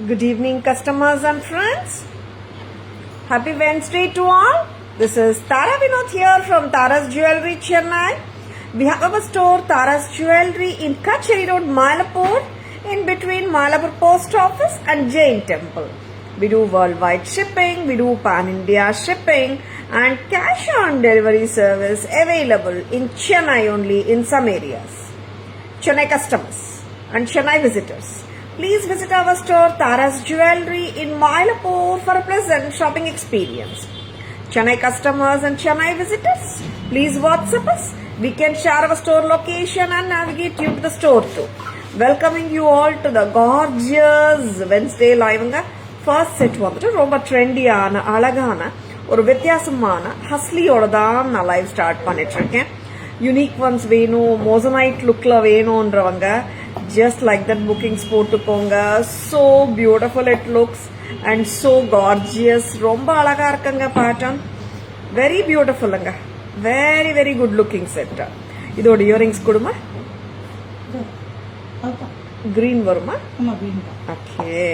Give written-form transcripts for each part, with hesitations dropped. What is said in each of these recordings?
Good evening, customers and friends. Happy Wednesday to all. This is Tara Vinod here from Tara's Jewelry, Chennai. We have our store Tara's Jewelry in Kacheri Road, Mylapore, in between Mylapore Post Office and Jain Temple. We do worldwide shipping, we do pan-India shipping and cash on delivery service available in Chennai only in some areas. Chennai customers and Chennai visitors, please visit our store Tara's Jewelry in Mylapore for a pleasant shopping experience. Chennai customers and Chennai visitors, please WhatsApp us. We can share our store location and navigate you to the store too. Welcoming you all to the gorgeous Wednesday live. First set வந்துட்டு ரொம்ப ட்ரெண்டியான அழகான ஒரு வித்தியாசமான ஹஸ்லியோட தான் நான் live start பண்ணிட்டு இருக்கேன். Unique once வேணும், moissanite லுக்ல வேணும்ன்றவங்க just like that bookings போட்டுக்கோங்க. So beautiful it looks and so gorgeous. ரொம்ப அழகா இருக்குங்க pattern. Very beautifulங்க. Very very good looking set. இதோட இயரிங்ஸ் கொடுமா? green வருமா? ஆமா green தான். ஓகே.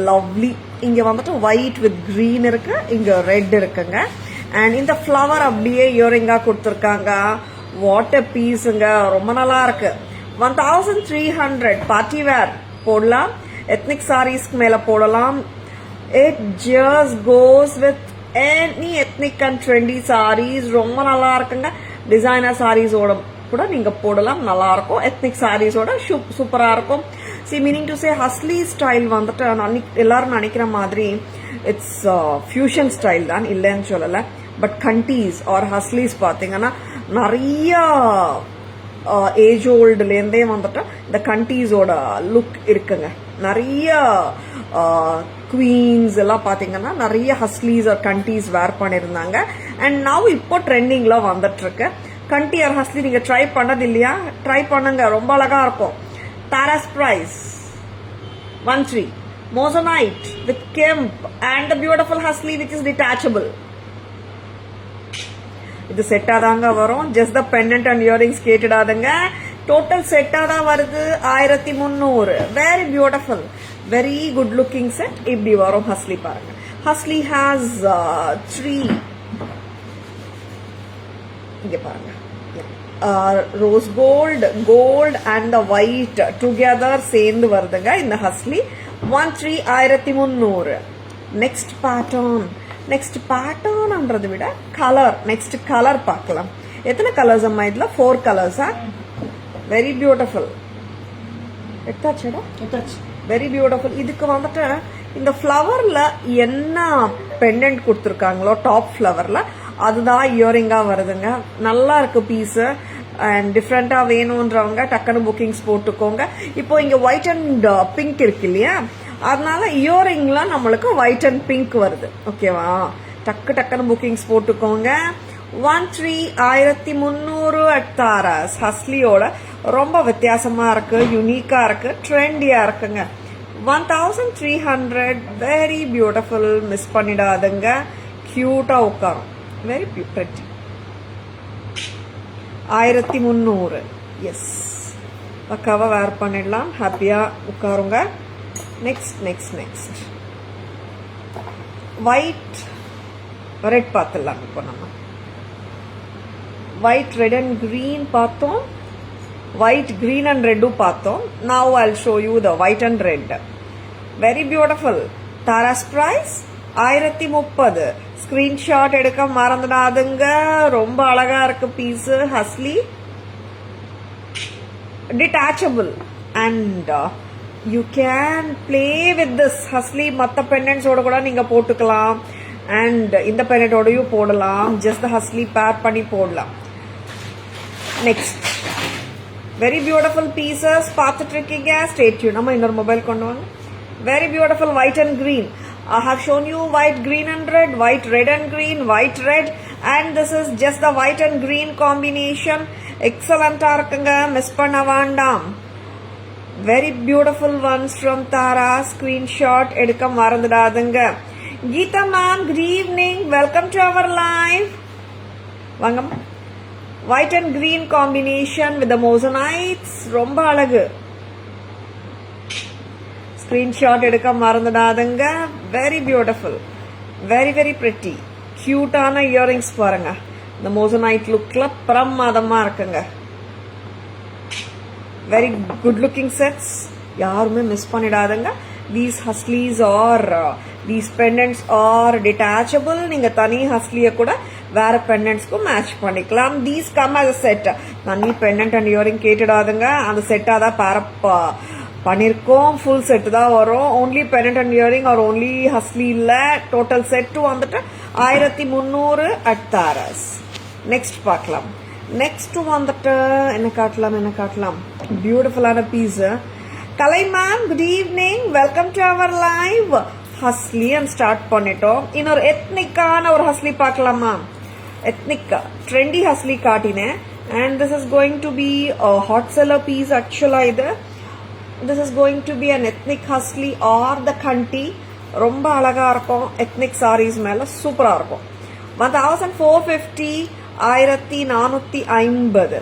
லவ்லி. இங்க வந்துட்டு ஒயிட் வித் கிரீன் இருக்கு, இங்க ரெட் இருக்குங்க. அண்ட் இந்த ஃப்ளவர் அப்படியே இயரிங்கா கொடுத்துருக்காங்க. வாட்டர் பீஸுங்க, ரொம்ப நல்லா இருக்கு. 1300 பார்ட்டி வேர் போடலாம், எத்னிக் சாரீஸ்க்கு மேல போடலாம். It just goes with any ethnic and trendy sarees. ரொம்ப நல்லா இருக்குங்க. டிசைனர் சாரீஸோட கூட நீங்க போடலாம், நல்லா இருக்கும். எத்னிக் சாரீஸோட சூப்பரா இருக்கும். மீனிங் டு சே ஹஸ்லி ஸ்டைல் வந்துட்டு எல்லாரும் நினைக்கிற மாதிரி இட்ஸ் ஃபியூஷன் ஸ்டைல் தான், இல்லைன்னு சொல்லல. பட் கண்டீஸ் ஆர் ஹஸ்லிஸ் பாத்தீங்கன்னா நிறைய ஏஜ் ஓல்டுலேருந்தே வந்துட்டு இந்த கண்டீஸோட லுக் இருக்குங்க. நிறைய குவீன்ஸ் எல்லாம் பாத்தீங்கன்னா நிறைய ஹஸ்லீஸ் ஆர் கண்டீஸ் வேர் பண்ணிருந்தாங்க. அண்ட் நவ் இப்போ ட்ரெண்டிங்ல வந்துட்டு இருக்கு. கண்டி ஆர் ஹஸ்லி நீங்க ட்ரை பண்ணது இல்லையா? ட்ரை பண்ணுங்க, ரொம்ப அழகா இருக்கும். Tara's price 13 Moissanite with kemp and the beautiful husli which is detachable. இது செட்டா தாங்க வரும். Just the pendant and earrings கேட்டுடாதுங்க. டோட்டல் செட்டா தான் வருது 1300. Very beautiful, very good looking set. இப்படி வரும் ஹஸ்லி பாருங்க. ஹஸ்லி ஹாஸ் 3 இங்க பாருங்க. Rose gold and the white together சேர்ந்து வருதுங்க இந்த ஹஸ்லி. 1300. நெக்ஸ்ட் பேட்டர்ன்ன்றதை விட கலர், நெக்ஸ்ட் கலர் பார்க்கலாம். எத்தனை கலர்ஸ் அம்மா இதுல? 4 கலர்ஸா? Very beautiful. Very beautiful. இதுக்கு வந்துட்டு இந்த ஃபிளவர்ல என்ன பெண்டன்ட் கொடுத்துருக்காங்களோ டாப் ஃபிளவர்ல அதுதான் இயரிங்கா வருதுங்க. நல்லா இருக்கு பீஸ். அண்ட் டிஃப்ரெண்டா வேணும்ன்றவங்க டக்குன்னு புக்கிங்ஸ் போட்டுக்கோங்க. இப்போ இங்க ஒயிட் அண்ட் பிங்க் இருக்கு இல்லையா, அதனால இயரிங்லாம் நம்மளுக்கு ஒயிட் அண்ட் பிங்க் வருது. ஓகேவா? டக்குன்னு புக்கிங்ஸ் போட்டுக்கோங்க. 1300 அட் தாராஸ். ஹஸ்லியோட ரொம்ப வித்தியாசமா இருக்கு, யூனிக்கா இருக்கு, ட்ரெண்டியா இருக்குங்க. 1300. Very beautiful. மிஸ் பண்ணிடாதுங்க. கியூட்டா உட்காரும். Very pretty. 1300. எஸ், பக்காவா வேர் பண்ணிடலாம். ஹாப்பியா உட்காருங்க. நெக்ஸ்ட் ஒயிட் ரெட் பார்த்துடலாம். இப்போ நம்ம ஒயிட் ரெட் அண்ட் கிரீன் பார்த்தோம், ஒயிட் கிரீன் அண்ட் ரெட்டும் பார்த்தோம். Now I show you the white and red. Very beautiful. Tara's price 1030. Screenshot எடுக்க மறந்துடாதுங்க. ரொம்ப அழகா இருக்கு piece. Hasli detachable and you can play with this hasli. மற்ற பெண்டன்ட்ஸோட கூட நீங்க போட்டுக்கலாம் அண்ட் இந்த பெண்டன்ட்டோடயும் போடலாம். ஜஸ்ட் ஹஸ்லி பேர் பண்ணி போடலாம். நெக்ஸ்ட் வெரி பியூட்டிஃபுல் பீசஸ் பார்த்துட்டு இருக்கீங்க. Stay tune. நம்ம இன்னொரு மொபைல் கொண்டு வாங்க. Very beautiful white and green. I have shown you white, green and red, white, red and green, white, red, and this is just the white and green combination. Excellent இருக்குங்க, miss பண்ண வேண்டாம். Very beautiful ones from Tara. Screenshot எடுக்க மறந்துடாதுங்க. Geeta ma'am, good evening. Welcome to our live. வாங்க. White and green combination with the moissanites. ரொம்ப அழகு. Screenshot எடுக்க மறந்துடாதுங்க. Very beautiful, very very pretty, கியூட்டான இயரிங்ஸ் பாருங்க. இந்த மோசனைட் லுக்ல பிரமாதமா இருக்குங்க. வெரி குட் லுக்கிங் செட்ஸ், யாருமே மிஸ் பண்ணிடாதுங்க. These huslies or these pendants are detachable. நீங்க தனி ஹஸ்லிய கூட வேற பெண்டன்ட்ஸ்க்கு மேட்ச் பண்ணிக்கலாம். These come as a set. தனி பெண்டன்ட் அண்ட் இயரிங் கேட்டுடாதுங்க, அந்த செட்டா தான் பேரப் பண்ணிருக்கோம். ஃபுல் செட் தான் வரும். Only pendant and earring or only hasli இல்ல. டோட்டல் செட் வந்துட்டு 1300 at Taras. நெக்ஸ்ட் பார்க்கலாம். நெக்ஸ்ட் வந்துட்டு என்ன காட்டலாம், பியூட்டிஃபுல்லான piece. Kalai ma'am, good evening, welcome to our live. Hasli and start பண்ணிட்டோம். இன்னொரு எத்னிக்கான ஒரு ஹஸ்லி பார்க்கலாமா? எத்னிக் ட்ரெண்டி ஹஸ்லி காட்டினேன். And this is going to be hot seller piece. Actually இது this is going to be an ethnic hasli or the kanthi. ரொம்ப அழகா இருக்கும். Ethnic saris மேல சூப்பரா இருக்கும். 1450, 1450.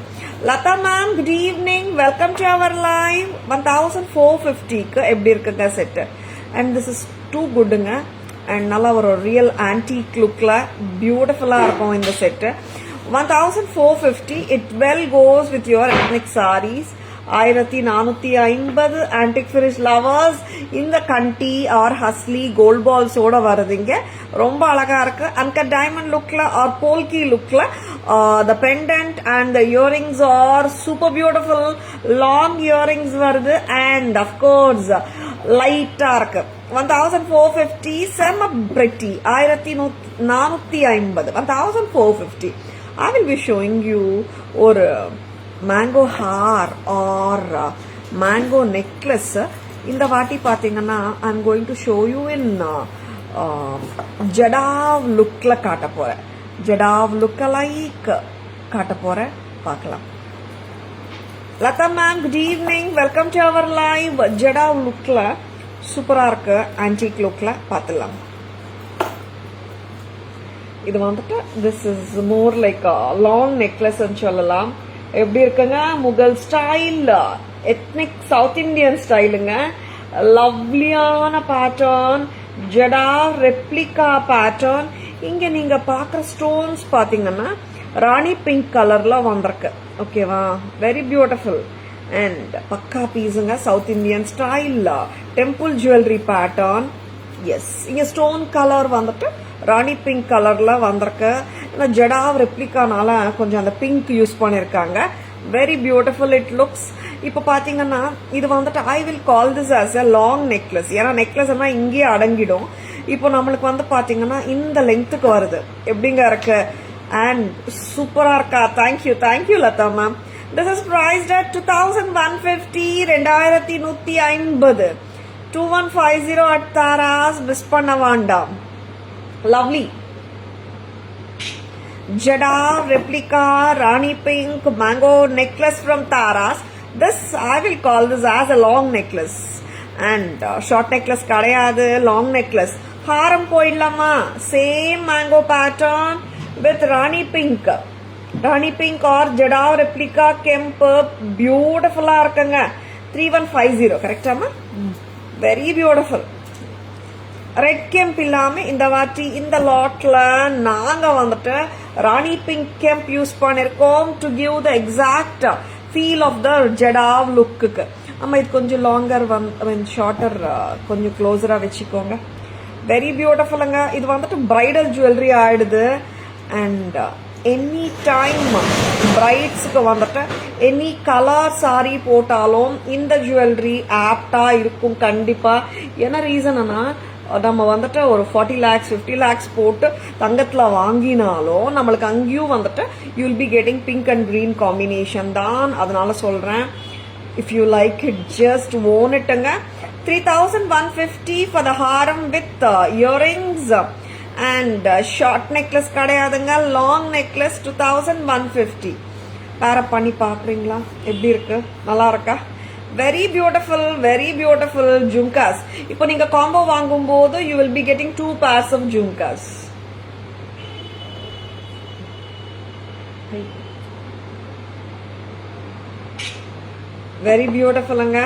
Latha ma'am, good evening, welcome to our live. 1450க்கு எப்படி இருக்குங்க set? And this is too குட்டுங்க. அண்ட் நல்லா ஒரு ரியல் ஆன்டிக் லுக்ல பியூட்டிஃபுல்லா இருக்கும் இந்த set. 1450. It well goes with your ethnic saris. 1450 antique finish lovers. இந்த கண்டி ஆர் ஹஸ்லி கோல்ட் பால்ஸோட வருதுங்க. ரொம்ப அழகா இருக்கு. அன்கட் டைமண்ட் லுக்ல ஆர் போல்கி லுக்ல the pendant and the earrings are super beautiful. Long earrings வருது. and of course light இருக்கு. 1450 செம்ம pretty. 1450. 1450. I will be showing you ஒரு mango haar or mango necklace. இந்த வாட்டி பாத்தீங்கன்னா I am going to show you in jadau லுக்ல காட்ட போறேன். ஜடாவ் லுக் லைக் காட்ட போறேன். பார்க்கலாம். Latha ma'am, good evening, welcome to our live. Jadau லுக்ல சூப்பரா இருக்கு. ஆன்டிக் லுக்ல பார்த்துலாம். இது வந்துட்டு this is more like long necklace சொல்லலாம். எப்படி இருக்குங்க? Mughal style, ethnic south Indian ஸ்டைலுங்க. லவ்லியான பேட்டர்ன், ஜடா ரெப்ளிகா பேட்டர்ன். இங்க நீங்க பாக்குற ஸ்டோன்ஸ் பாத்தீங்கன்னா ராணி பிங்க் கலர்ல வந்திருக்கு. ஓகேவா? வெரி பியூட்டிஃபுல் அண்ட் பக்கா பீஸுங்க. South Indian style temple jewellery pattern. Yes, இங்க ஸ்டோன் கலர் வந்துட்டு ராணி பிங்க் கலர்ல வந்திருக்கு. ஜடா ரெப்ளிகானால கொஞ்சம் அந்த பிங்க் யூஸ் பண்ணிருக்காங்க. Very beautiful it looks. இப்ப பாத்தீங்கன்னா இது வந்துட்டு I will call this as a long necklace. ஏன்னா நெக்லஸ் இங்கேயே அடங்கிடும். இப்போ நம்மளுக்கு வந்து பாத்தீங்கன்னா இந்த லெங்க்த்துக்கு வருது. எப்படிங்க இருக்கு? அண்ட் சூப்பரா இருக்கா? Thank you, thank you Latha ma'am. This is priced at 2150. 2150. 2150 at Taras. Miss பண்ண வேண்டாம். Lovely. Jada replica Rani pink mango necklace from Taras. This I will call this as a long necklace. And short necklace kadayadu, long necklace. Haram poidlama. Same mango pattern with Rani pink. Rani pink or Jada replica kemp. Beautiful ah irukanga. 3150. Correct amma? Very beautiful. Red kemp இல்லாம இந்த வாட்டி இந்த லாட்ல நாங்க வந்துட்டு rani pink kemp use பண்ணிருக்கோம் to give the exact feel of the jadau லுக்குக்கு. நம்ம இது கொஞ்சம் லாங்கர் ஷார்ட்டர் கொஞ்சம் க்ளோஸரா வச்சுக்கோங்க. வெரி பியூட்டிஃபுல்லுங்க. இது வந்துட்டு பிரைடல் ஜுவல்லரி ஆயிடுது. அண்ட் எனி டைம் பிரைட்ஸுக்கு வந்துட்டு எனி கலர் சாரி போட்டாலும் இந்த ஜுவல்லரி ஆப்டா இருக்கும் கண்டிப்பா. என்ன ரீசன்னா நம்ம வந்துட்டு ஒரு 40 lakhs 50 lakhs போட்டு தங்கத்துல வாங்கினாலும் நம்மளுக்கு அங்கேயும் வந்துட்டு you will be getting pink and green combination தான். அதனால சொல்றேன், if you like it just own இட்டுங்க. 3150 for the haaram with earrings and short necklace கிடையாதுங்க. Long necklace 2150. வேற பண்ணி பாக்குறீங்களா? எப்படி இருக்கு? நல்லா இருக்கா? Very beautiful, very beautiful jhumkas. இப்போ நீங்க காம்போ வாங்கும் போது you will be getting 2 pairs of jhumkas. Very பியூட்டிஃபுல்லுங்க.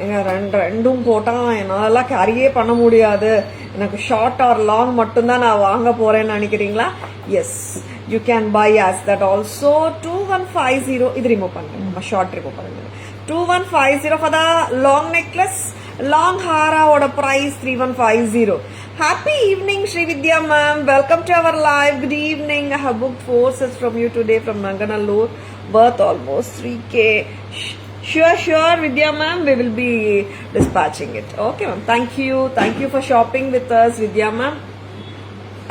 ஏங்க ரெண்டும் போட்டால் என்னாலலாம் கேரியே பண்ண முடியாது, எனக்கு ஷார்ட் ஆர் லாங் மட்டும்தான் நான் வாங்க போறேன்னு நினைக்கிறீங்களா? Yes, you can buy as that also. 2150 இது ரிமூவ் பண்ணுங்க, நம்ம ஷார்ட் ரிமூவ் பண்ணுங்க. 2150 for the long necklace. Long ஹாராவோட price 3150. Happy evening, Srividya ma'am. Welcome to our live. Good evening. I have booked 4 sets from you today from Nanganallur, worth almost 3K. Sure, Vidya ma'am. We will be dispatching it. Okay, ma'am. Thank you for shopping with us, Vidya ma'am.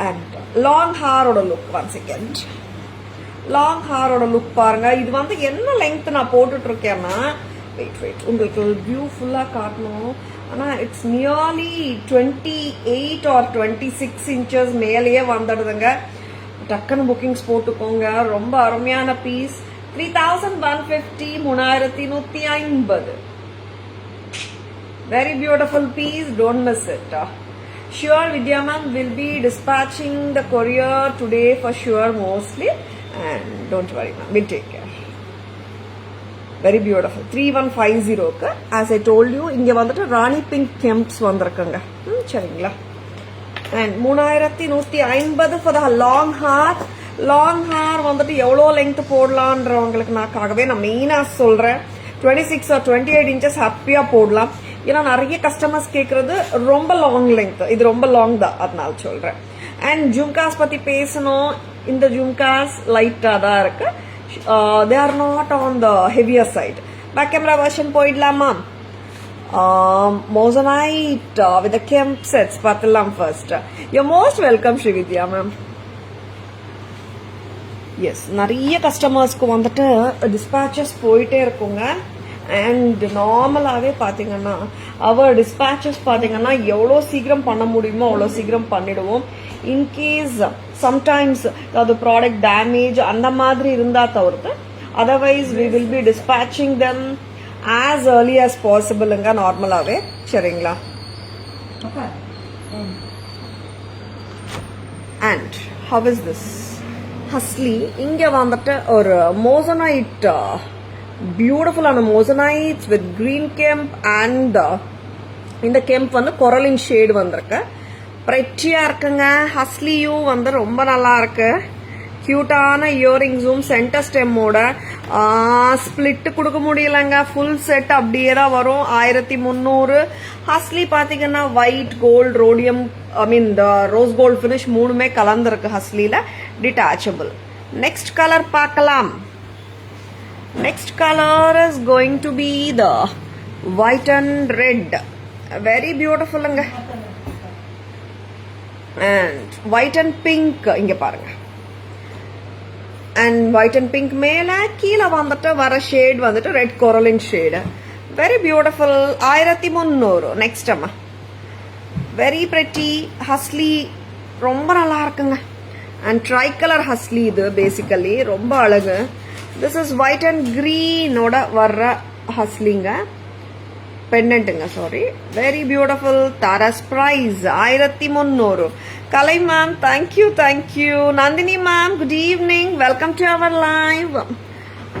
And long hair oda look once again. Long hair oda look பாருங்க. இது வந்து என்ன length நான் போட்டுட்டு இருக்கேன்னா, wait உங்களுக்கு view ஃபுல்லா காட்டணும். ஆனா இட்ஸ் நியர்லி 28 or 26 inches மேலேயே வந்துடுதுங்க. டக்குன்னு புக்கிங்ஸ் போட்டுக்கோங்க. ரொம்ப அருமையான piece. 3150, 3150. Very beautiful piece. Don't miss it. Sure, Vidya ma'am will be dispatching the courier today for sure, mostly. And don't worry, ma'am. We'll take care. Very beautiful. 3150. As I told you, இங்க வந்துட்டு rani pink kemps வந்திருக்குங்க. சரிங்களா? And 3150 for the long hair. Long hair வந்துட்டு எவ்வளோ length போடலான்றவங்களுக்குனாக்காகவே நான் மெயினாக சொல்கிறேன். 26 or 28 inches ஹாப்பியாக போடலாம். ஏன்னா நிறைய கஸ்டமர்ஸ் கேட்குறது ரொம்ப லாங் லெங்த், இது ரொம்ப லாங் தான், அதனால சொல்கிறேன். அண்ட் ஜும்காஸ் பற்றி பேசணும். இந்த ஜும்காஸ் லைட்டாக தான் இருக்கு. They are not on the heavier side. Back camera version போயிடலாமா? மோசனைட் வித் கெம்ப் செட்ஸ் பார்த்துலாம் first. You most welcome Srividya ma'am. Yes, நிறைய கஸ்டமர்ஸ்க்கு வந்துட்டு டிஸ்பேச்சஸ் போயிட்டே இருக்குங்க. அண்ட் நார்மலாகவே பார்த்தீங்கன்னா அவர் டிஸ்பேச்சஸ் பார்த்தீங்கன்னா எவ்வளோ சீக்கிரம் பண்ண முடியுமோ அவ்வளோ சீக்கிரம் பண்ணிடுவோம். இன்கேஸ் சம்டைம்ஸ் அது ப்ராடக்ட் டேமேஜ் அந்த மாதிரி இருந்தால் தவிர்த்து, otherwise we will be dispatching them as early as பாசிபிளுங்க நார்மலாகவே. சரிங்களா? And how is this hasli? இங்க வந்துட்டு ஒரு மோசனைட், பியூட்டிஃபுல்லான moissanites with green kemp and இந்த கெம்ப் வந்து கொரலின் ஷேடு வந்திருக்கு. பிரெட்டியா இருக்குங்க. ஹஸ்லியும் வந்து ரொம்ப நல்லா இருக்கு. கியூட்டான இயரிங்ஸும் சென்டர் ஸ்டெம்மோட. ஸ்பிளிட் கொடுக்க முடியலங்க, ஃபுல் செட் அப்படியே தான் வரும். 1300. ஹஸ்லி பாத்தீங்கன்னா white gold rhodium, I mean இந்த ரோஸ் கோல்டு ஃபினிஷ் மூணுமே கலந்துருக்கு ஹஸ்லில. டிட்டாச்சபிள். நெக்ஸ்ட் கலர் பார்க்கலாம். Next colour is going to be the white and red. Very பியூட்டிஃபுல்லுங்க. அண்ட் ஒயிட் அண்ட் பிங்க் இங்க பாருங்க. அண்ட் ஒயிட் அண்ட் பிங்க் மேல கீழே வந்துட்டு வர ஷேட் வந்துட்டு ரெட் கொரலின் ஷேடு. Very beautiful. 1300. நெக்ஸ்ட் அம்மா, வெரி பிரெட்டி ஹஸ்லி, ரொம்ப நல்லா இருக்குங்க. அண்ட் ட்ரை கலர் ஹஸ்லி இது பேசிக்கலி ரொம்ப அழகு. திஸ் இஸ் ஒயிட் அண்ட் கிரீனோட வர்ற ஹஸ்லிங்க, பெண்டன்ட்டுங்க, sorry. Very beautiful. Tara's price 1300. Kalai ma'am, thank you. Nandini ma'am, good evening, welcome to our live.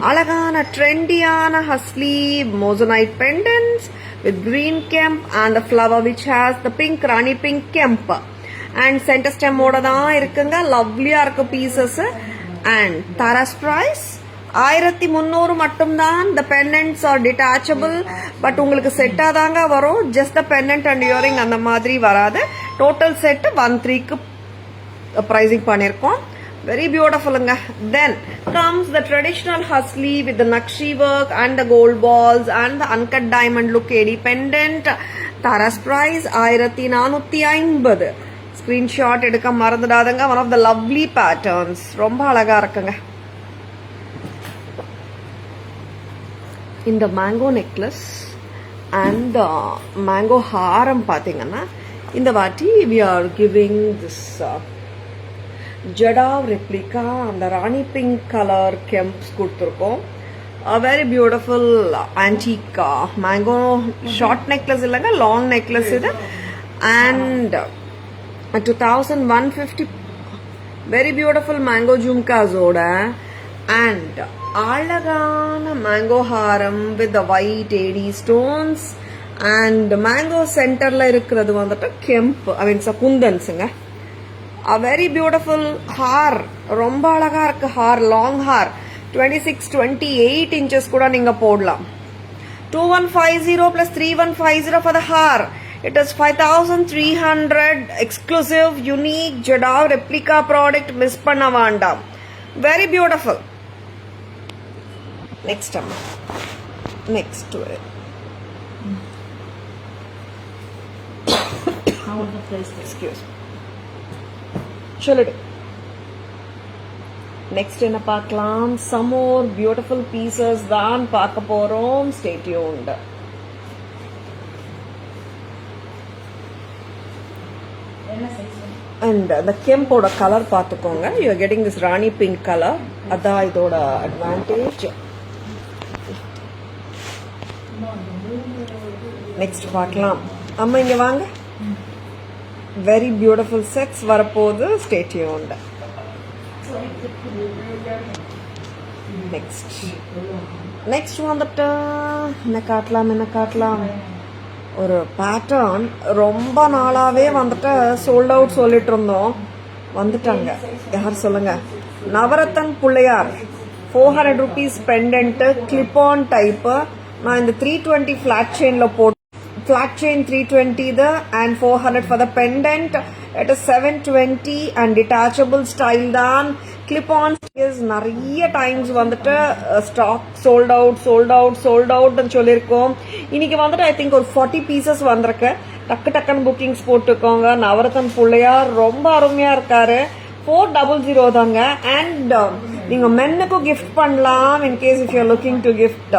அழகான ட்ரெண்டியான hasli moissanite pendants with green kemp and the flower which has the pink rani pink kemp and center stem oda dhaan irukanga. Lovely-ஆ இருக்கு pieces. And Tara's price 1300 மட்டும் தான். The pendants are detachable, but உங்களுக்கு செட்டா தாங்க வரும். just the pendant and earring அந்த மாதிரி வராது. total set 13க்கு pricing பண்ணிருக்கோம். Very beautiful. Then comes the traditional husli with the nakshi work and the gold balls and the uncut diamond look AD pendant. Tara's price 1450. Screenshot எடுக்க மறந்துடாதங்க. One of the lovely patterns. ரொம்ப அழகா இருக்குங்க. இந்த mango necklace and the mango haram பாத்தீங்கன்னா இந்த வாட்டி we are giving this Jada replica and the Rani pink color kemps கொடுத்திருக்கோம். A very beautiful antique mango short necklace இல்லங்க, long necklace இது. And 2150. Very beautiful mango jhumkas ஓட and அழகான mango haram with the white AD stones and mango சென்டர்ல இருக்கிறது வந்துட்டு kemp I means குந்தன்ஸுங்க. Very beautiful haar, ரொம்ப அழகா இருக்கு ஹார், லாங் ஹார் 26-28 inches கூட நீங்க போடலாம். 2150 plus 3150 for the hair. It is 5300 exclusive unique Jadhav replica product. Miss panna vandam. Very beautiful. Next amma. Next to it. How is the price? Excuse me. Chalo. Next என்ன பார்க்கலாம், some more beautiful pieces தான் பார்க்க போறோம். Stay tuned. என்ன size? And the கெம்போட colour பார்த்துக்கோங்க. You are getting this Rani pink color. அதான் இதோட advantage. Next பார்க்கலாம். அம்மா இங்க வாங்க. Very beautiful sets வரப்போகுது. Stay tuned. நெக்ஸ்ட் வந்துட்டு என்ன காட்டலாம் ஒரு பேட்டர்ன் ரொம்ப நாளாவே வந்துட்டு சோல்ட் அவுட் சொல்லிட்டு இருந்தோம். வந்துட்டாங்க. யார் சொல்லுங்க? Navratan Pillaiyar 400 rupees pendant clip on type. நான் இந்த 320 ஃபிளாட் செயின்ல போட்டு flat chain 320 the and 400 for the pendant. It is 720 and detachable style தான். clip on is நிறைய டைம்ஸ் வந்துட்டு ஸ்டாக் sold out ன்னு சொல்லியிருக்கோம். இன்னைக்கு வந்துட்டு ஐ திங்க் ஒரு 40 pieces வந்திருக்கு. டக்குன்னு புக்கிங்ஸ் போட்டுக்கோங்க. நவரத்தன் பிள்ளையார் ரொம்ப அருமையா இருக்காரு. 400 தாங்க. அண்ட் நீங்க மென்னுக்கும் கிஃப்ட் பண்ணலாம். In case if you looking to gift.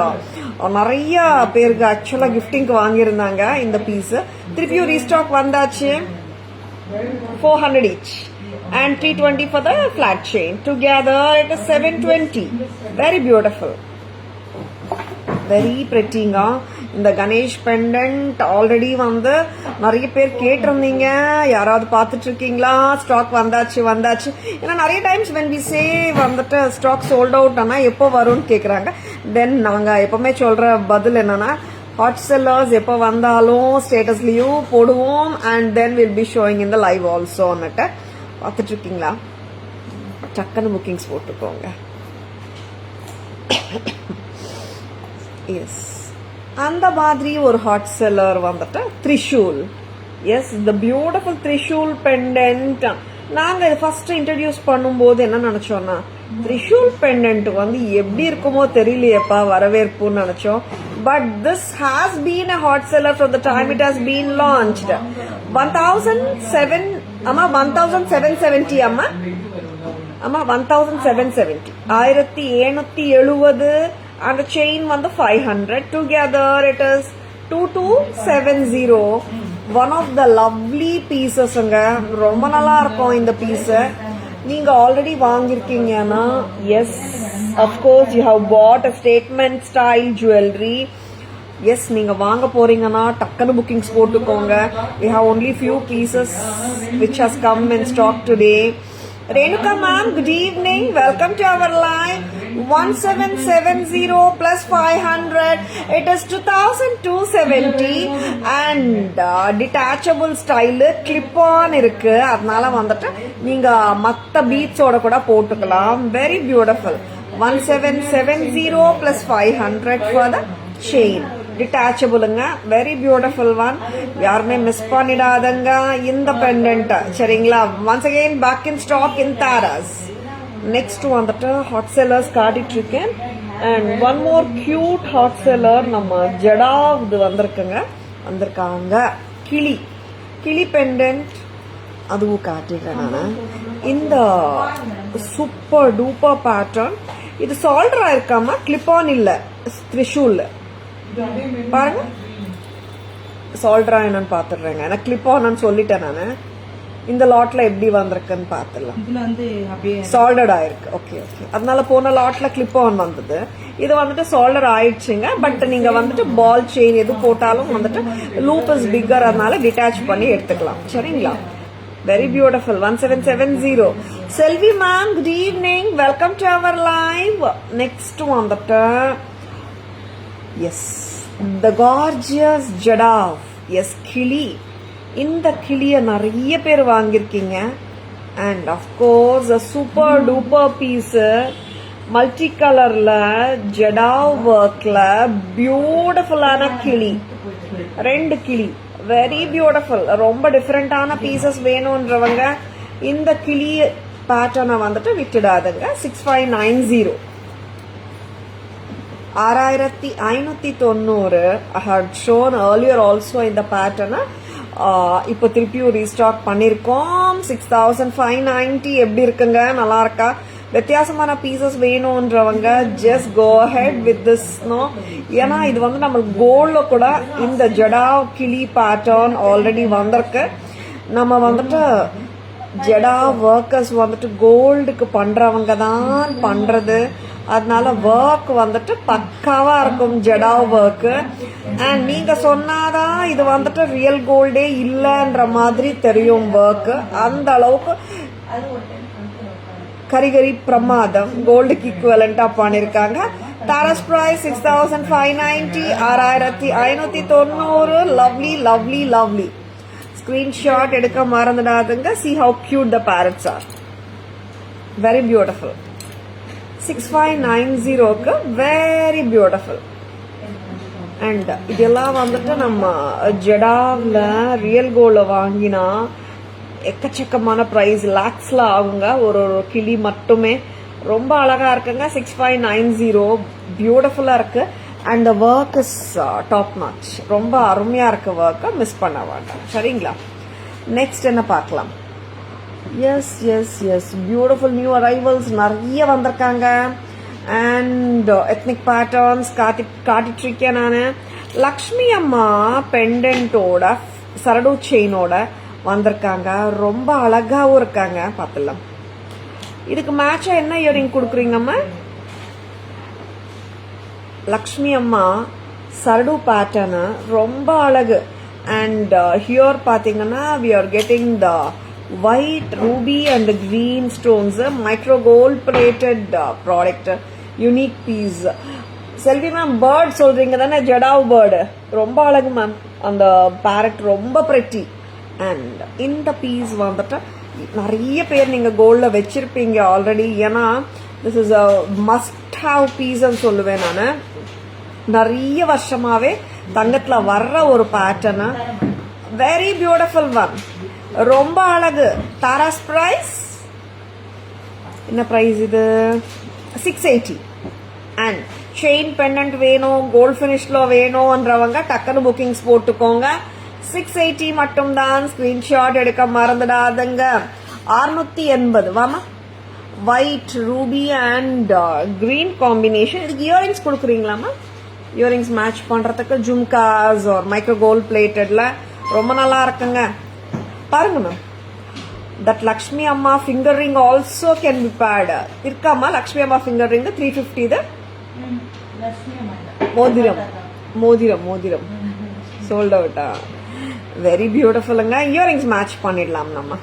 நிறைய பேருக்கு ஆக்சுவலா கிஃப்டிங்க்கு வாங்கியிருந்தாங்க இந்த பீஸ். திருப்பியும் ரீஸ்டாக் வந்தாச்சு. 400 each and 320 for the flat chain. Together it is 720. Very beautiful, very prettyங்க. இந்த கணேஷ் பெண்டன்ட் ஆல்ரெடி வந்து நிறைய பேர் கேட்டிருந்தீங்க. யாராவது பார்த்துட்டு இருக்கீங்களா? ஸ்டாக் வந்தாச்சு. ஏன்னா நிறைய டைம்ஸ் when we say வந்துட்டு ஸ்டாக் சோல்ட் அவுட் ஆனா எப்போ வரும்னு கேக்குறாங்க. தென் நாங்க எப்பவுமே சொல்ற பதில் என்னன்னா, ஹாட் செல்லர்ஸ் எப்போ வந்தாலும் ஸ்டேட்டஸ்லயும் போடுவோம். And then will be showing in the live ஆல்சோன்னுட்டு. பார்த்துட்டு இருக்கீங்களா? டக்குன்னு புக்கிங்ஸ் போட்டுக்கோங்க. எஸ், அந்த மாதிரி ஒரு ஹாட் செல்லர் வந்துட்டு Trishul. Yes, the beautiful Trishul pendant. நாங்க இதை ஃபர்ஸ்ட் இன்ட்ரடியூஸ் பண்ணும்போது என்ன நினைச்சோம்னா, த்ரிஷூல் பெண்டன்ட் வந்து எப்படி இருக்குமோ தெரியலையப்பா வரவேற்புன்னு நினைச்சோம். But this has been a hot seller from the time it has been launched. 1770 அம்மா 1770 1770 and the chain வந்து 500. Together it is 2270. One of the lovely pieces. ரொம்ப நல்லா இருக்கும் இந்த பீஸ். நீங்க ஆல்ரெடி வாங்கிருக்கீங்கன்னா, yes of course you have bought a statement style jewelry. Yes, நீங்க வாங்க போறீங்கன்னா டக்குன்னு புக்கிங்ஸ் போட்டுக்கோங்க. we have only few pieces which has come in stock today. Renuka ma'am, good evening. Welcome to our live. 1770 plus 500. It is 2270 and detachable style clip on இருக்கு. அதனால வந்துட்டு நீங்க மத்த பீட்ஸோட கூட போட்டுக்கலாம். Very beautiful. 1770 plus 500 for the chain. டிட்டாச்சபிளுங்க. Very beautiful one. யாருமே miss பண்ணிடாதங்க இந்த பெண்டன்ட். சரிங்களா? Once again back in stock in Taras. Next வந்துட்டு ஹாட் செல்லர்ஸ் காட்டிட்டு இருக்கேன். And one more cute hot seller நம்ம ஜடாவ்து வந்திருக்காங்க. கிளி பெண்டன்ட் அதுவும் காட்டிடுறேன் நான். இந்த சூப்பர் டூப்பர் பேட்டர்ன். இது சால்டரா இருக்காம கிளிப் ஆன் இல்ல, த்ரிஷூல் பாருங்க. சால்டரா என்னன்னு பாத்துடுறேங்க. நான் கிளிப் ஆன் சொல்லிட்டேன் நானு. இந்த லாட்ல எப்படி வந்திருக்குன்னு பாத்துடலாம். சால்டர்ட் ஆயிருக்கு. ஓகே. அதனால போன லாட்ல கிளிப் ஆன் வந்தது. இது வந்துட்டு சால்டர் ஆயிடுச்சுங்க. பட் நீங்க வந்துட்டு பால் செயின் எது போட்டாலும் வந்துட்டு லூப் இஸ் பிக்கர், அதனால டிட்டாச் பண்ணி எடுத்துக்கலாம். சரிங்களா? Very beautiful. 1770. Selvi ma'am, good evening. Welcome to our live. Next வந்துட்டு, yes, the gorgeous jadau. Yes, கிளி. இந்த கிளியை நிறைய பேர் வாங்கியிருக்கீங்க. And of course super duper piece multi கலர்ல ஜடாவ் ஒர்க்ல பியூட்டிஃபுல்லான கிளி. 2 கிளி, வெரி பியூட்டிஃபுல். ரொம்ப டிஃப்ரெண்டான பீசஸ் வேணும்ன்றவங்க இந்த கிளி பேட்டர்னை வந்துட்டு விட்டுடாதுங்க. 6590, 6590. I had shown earlier also இந்த பேட்டர்னை இப்போ திருப்பியும் ரீஸ்டாக் பண்ணியிருக்கோம். 6590 எப்படி இருக்குங்க, நல்லா இருக்கா? வித்தியாசமான பீசஸ் வேணும்ன்றவங்க just go ahead with this. No, ஏன்னா இது வந்து நம்மளுக்கு கோல்ட்ல கூட இந்த ஜடா கிளி பேட்டர்ன் ஆல்ரெடி வந்திருக்கு. நம்ம வந்துட்டு ஜடா ஒர்க்கர்ஸ் வந்துட்டு கோல்டுக்கு பண்றவங்க தான் பண்றது. அதனால ஒர்க் வந்துட்டு பக்காவா இருக்கும் ஜடா ஒர்க். அண்ட் நீங்க சொன்னாதான் இது வந்துட்டு ரியல் கோல்டே இல்லைன்ற மாதிரி தெரியும் ஒர்க். அந்த அளவுக்கு கரிகரி பிரமாதம், கோல்டுக்கு ஈக்குவலண்டா பண்ணிருக்காங்க. Taras price 6590, 6590. Lovely lovely lovely. Screenshot எடுக்க மறந்துடாதுங்க. See how cute the parrots are. Very beautiful. 6590க்கு very beautiful. அண்ட் இதெல்லாம் வந்துட்டு நம்ம ஜடாவில் ரியல் கோல்ட வாங்கினா எக்கச்சக்கமான ப்ரைஸ், லேக்ஸ்ல ஆகுங்க ஒரு கிளி மட்டுமே. ரொம்ப அழகா இருக்குங்க. 6590 பியூட்டிஃபுல்லா இருக்கு. And the work is top notch. ரொம்ப அருமையா இருக்கு ஒர்க்கை, மிஸ் பண்ண வேண்டாம். சரிங்களா? நெக்ஸ்ட் என்ன பார்க்கலாம்? Yes yes yes, beautiful new arrivals நிறைய வந்திருக்காங்க. அண்ட் எத்னிக் பேட்டர்ன்ஸ் காட்டிட்டு இருக்கேன் நான். லக்ஷ்மி அம்மா பெண்டன்ட்டோட சரடு செயினோட வந்திருக்காங்க. ரொம்ப அழகாவும் இருக்காங்க. பார்த்துலாம். இதுக்கு மேட்சா என்ன இயரிங் கொடுக்குறீங்கம்மா? லக்ஷ்மி அம்மா சரடு பேட்டர்னு ரொம்ப அழகு. அண்ட் ஹியர் பாத்தீங்கன்னா we are getting the white ruby and green stones, micro gold plated product, unique piece. Selvi ma'am bird சொல்றீங்க தானே? ஜடாவ் பேர்டு ரொம்ப அழகு மேம். அந்த பேரட் ரொம்ப பிரெட்டி. அண்ட் இந்த பீஸ் வந்துட்டு நிறைய பேர் நீங்க கோல்ட்ல வச்சிருப்பீங்க ஆல்ரெடி. ஏன்னா this is a must have piece சொல்லுவேன் நான். நிறைய வருஷமாவே தங்கத்துல வர்ற ஒரு பேட்டர்ன். வெரி பியூட்டிஃபுல் ஒன், ரொம்ப அழகு. தாராஸ் பிரைஸ் என்ன பிரைஸ் இது? 680. அண்ட் செயின் பெண்டன்ட் வேணும், கோல்ட் பினிஷ்ல வேணும்ன்றவங்க டக்குனு புக்கிங்ஸ் போட்டுக்கோங்க. 680 மட்டும் தான். ஸ்கிரீன்ஷாட் எடுக்க மறந்துடாதுங்க. 680. வாமா, white Ruby and green combination. இதுக்கு இயரிங்ஸ் கொடுக்குறீங்களாமா? இயரிங்ஸ் மேட்ச் பண்றதுக்கு ஜும்காஸ் ஒரு மைக்ரோ கோல்ட் பிளேட்டட்ல ரொம்ப நல்லா இருக்குங்க. பாருங்க மேம், தட் லக்ஷ்மி அம்மா finger ring also can be bad. இருக்காமா லக்ஷ்மி அம்மா ஃபிங்கர் ரிங்? 350. மோதிரம் மோதிரம் மோதிரம் சோல்ட் அவுட்டா? வெரி பியூட்டிஃபுல்லுங்க. இயரிங்ஸ் மேட்ச் பண்ணிடலாம் நம்ம.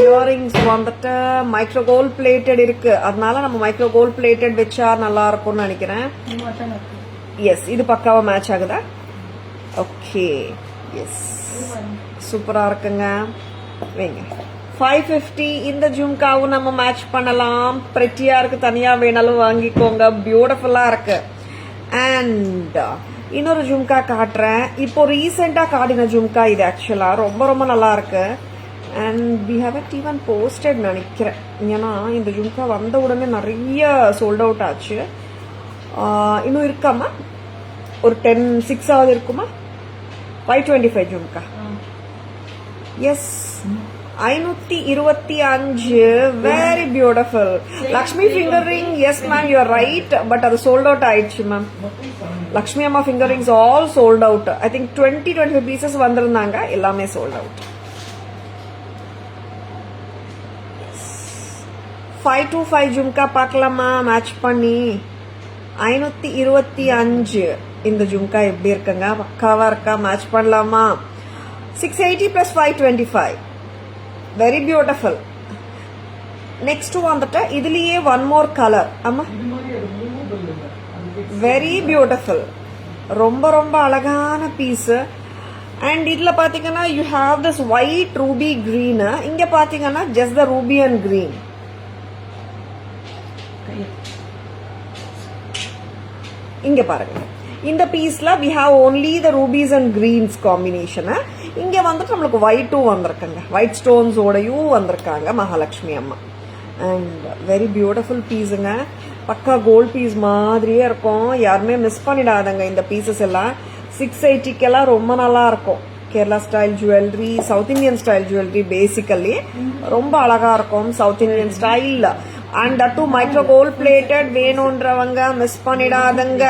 இயரிங்ஸ் வந்துட்டு மைக்ரோ கோல்ட் பிளேட்டட் இருக்கு. அதனால நம்ம மைக்ரோ கோல்ட் பிளேட்டட் வச்சா நல்லா இருக்கும்னு நினைக்கிறேன். எஸ், இது பக்காவா மேட்ச் ஆகுதா? ஓகே, எஸ், சூப்பரா இருக்குங்க. வைங்க. 550. இந்த ஜும்காவும் நம்ம மேட்ச் பண்ணலாம். பிரெட்டியா இருக்கு. தனியா வேணாலும் வாங்கிக்கோங்க. பியூட்டிஃபுல்லா இருக்கு. அண்ட் இன்னொரு ஜும்கா காட்டுறேன். இப்போ ரீசெண்டா காட்டின ஜும்கா இது. ஆக்சுவலா ரொம்ப ரொம்ப நல்லா இருக்கு. And we haven't even posted நினைக்கிறேன். ஏன்னா இந்த ஜும்கா வந்த உடனே நிறைய சோல்ட் அவுட் ஆச்சு. இன்னும் இருக்காமா? ஒரு 10-6 ஆகுது இருக்குமா? 525 jhumka. Yes, 525. Very beautiful. Lakshmi finger ring. Yes ma'am, you are right. But அது சோல்ட் அவுட் ஆயிடுச்சு மேம். லக்ஷ்மி அம்மா finger rings all sold out. I think 20-25 pieces வந்திருந்தாங்க. எல்லாமே சோல்ட் அவுட். 525 ஜும்கா பார்க்கலாமா மேட்ச் பண்ணி? 525. இந்த ஜும்கா எப்படி இருக்குங்க? பக்காவா இருக்கா? மேட்ச் பண்ணலாமா? 680 plus 525. Very beautiful. நெக்ஸ்ட் வந்துட்டு இதுலயே ஒன் மோர் கலர். ஆமா, வெரி பியூட்டிஃபுல். ரொம்ப ரொம்ப அழகான பீஸு. அண்ட் இதில் பார்த்தீங்கன்னா you have this white ruby green. இங்கே பார்த்தீங்கன்னா just the ruby and green. இங்கே பாருங்க, இந்த பீஸில் we have only the rubies and greens combination. இங்கே வந்துட்டு நம்மளுக்கு ஒயிட்டும் வந்திருக்குங்க, ஒயிட் ஸ்டோன்ஸோடையும் வந்திருக்காங்க மகாலட்சுமி அம்மா. அண்ட் வெரி பியூட்டிஃபுல் பீஸுங்க, பக்கா கோல்ட் பீஸ் மாதிரியே இருக்கும். யாருமே மிஸ் பண்ணிடாதங்க இந்த பீசஸ் எல்லாம். 680 ரொம்ப நல்லா இருக்கும். Kerala style jewellery, south Indian style jewellery basically ரொம்ப அழகா இருக்கும். சவுத் இந்தியன் ஸ்டைல் அண்ட் அட்டு மைக்ரோ கோல்ட் பிளேட்டட் வேணும்ன்றவங்க மிஸ் பண்ணிடாதங்க.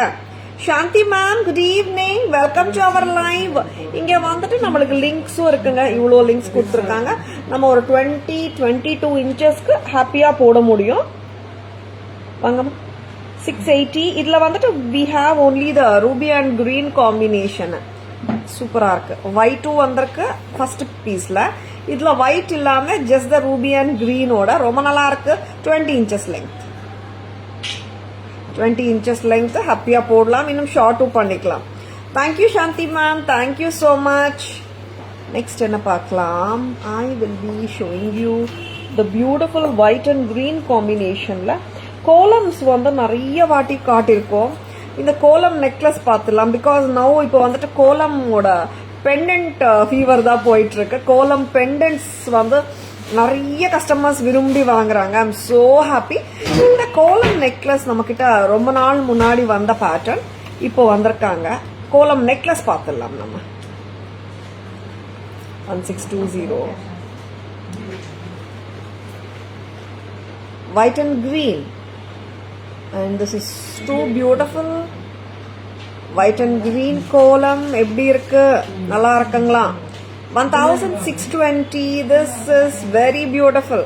Shanthi ma'am, good evening, welcome to our live. இங்க வந்துட்டு நம்மளுக்கு லிங்க்ஸும் இருக்குங்க, இவ்வளோ லிங்க்ஸ் கொடுத்துருக்காங்க. நம்ம ஒரு 22 இன்ச்சஸ்க்கு ஹாப்பியா போட முடியும். வாங்கம்மா, 680. இதுல வந்துட்டு we have only the ruby and green combination. சூப்பரா இருக்கு. ஒயிட்டும் வந்திருக்கு ஃபர்ஸ்ட் பீஸ்ல. இதுல ஒயிட் இல்லாம just the ruby and green ஓட ரொம்ப நல்லா இருக்கு. 20 inches length, 20 inches length ஹாப்பியா போடலாம். இன்னும் ஷார்ட்டும் பண்ணிக்கலாம். Thank you Shanthi ma'am, thank you so much. Next என்ன பார்க்கலாம்? I will be showing you the beautiful white and green combinationல கோலம்ஸ் வந்து நிறைய வாட்டி காட்டியிருக்கோம். இந்த கோலம் நெக்லஸ் பார்த்துலாம். பிகாஸ் நவ் இப்போ வந்துட்டு கோலமோட பெண்டன்ட் ஃபீவர் தான் போயிட்டு இருக்கு. கோலம் பெண்டன்ட்ஸ் வந்து நிறைய கஸ்டமர்ஸ் விரும்பி வாங்குறாங்க. I am so happy. இந்த கோலம் நெக்லஸ் நம்ம கிட்ட ரொம்ப நாள் முன்னாடி வந்த பேட்டர்ன் இப்போ வந்திருக்காங்க. கோலம் நெக்லஸ் பார்த்துடலாம். நம்ம 1620 white and green. And this is too beautiful. White and green கோலம் எப்படி இருக்கு? நல்லா இருக்குங்களா? 1620. This is very beautiful.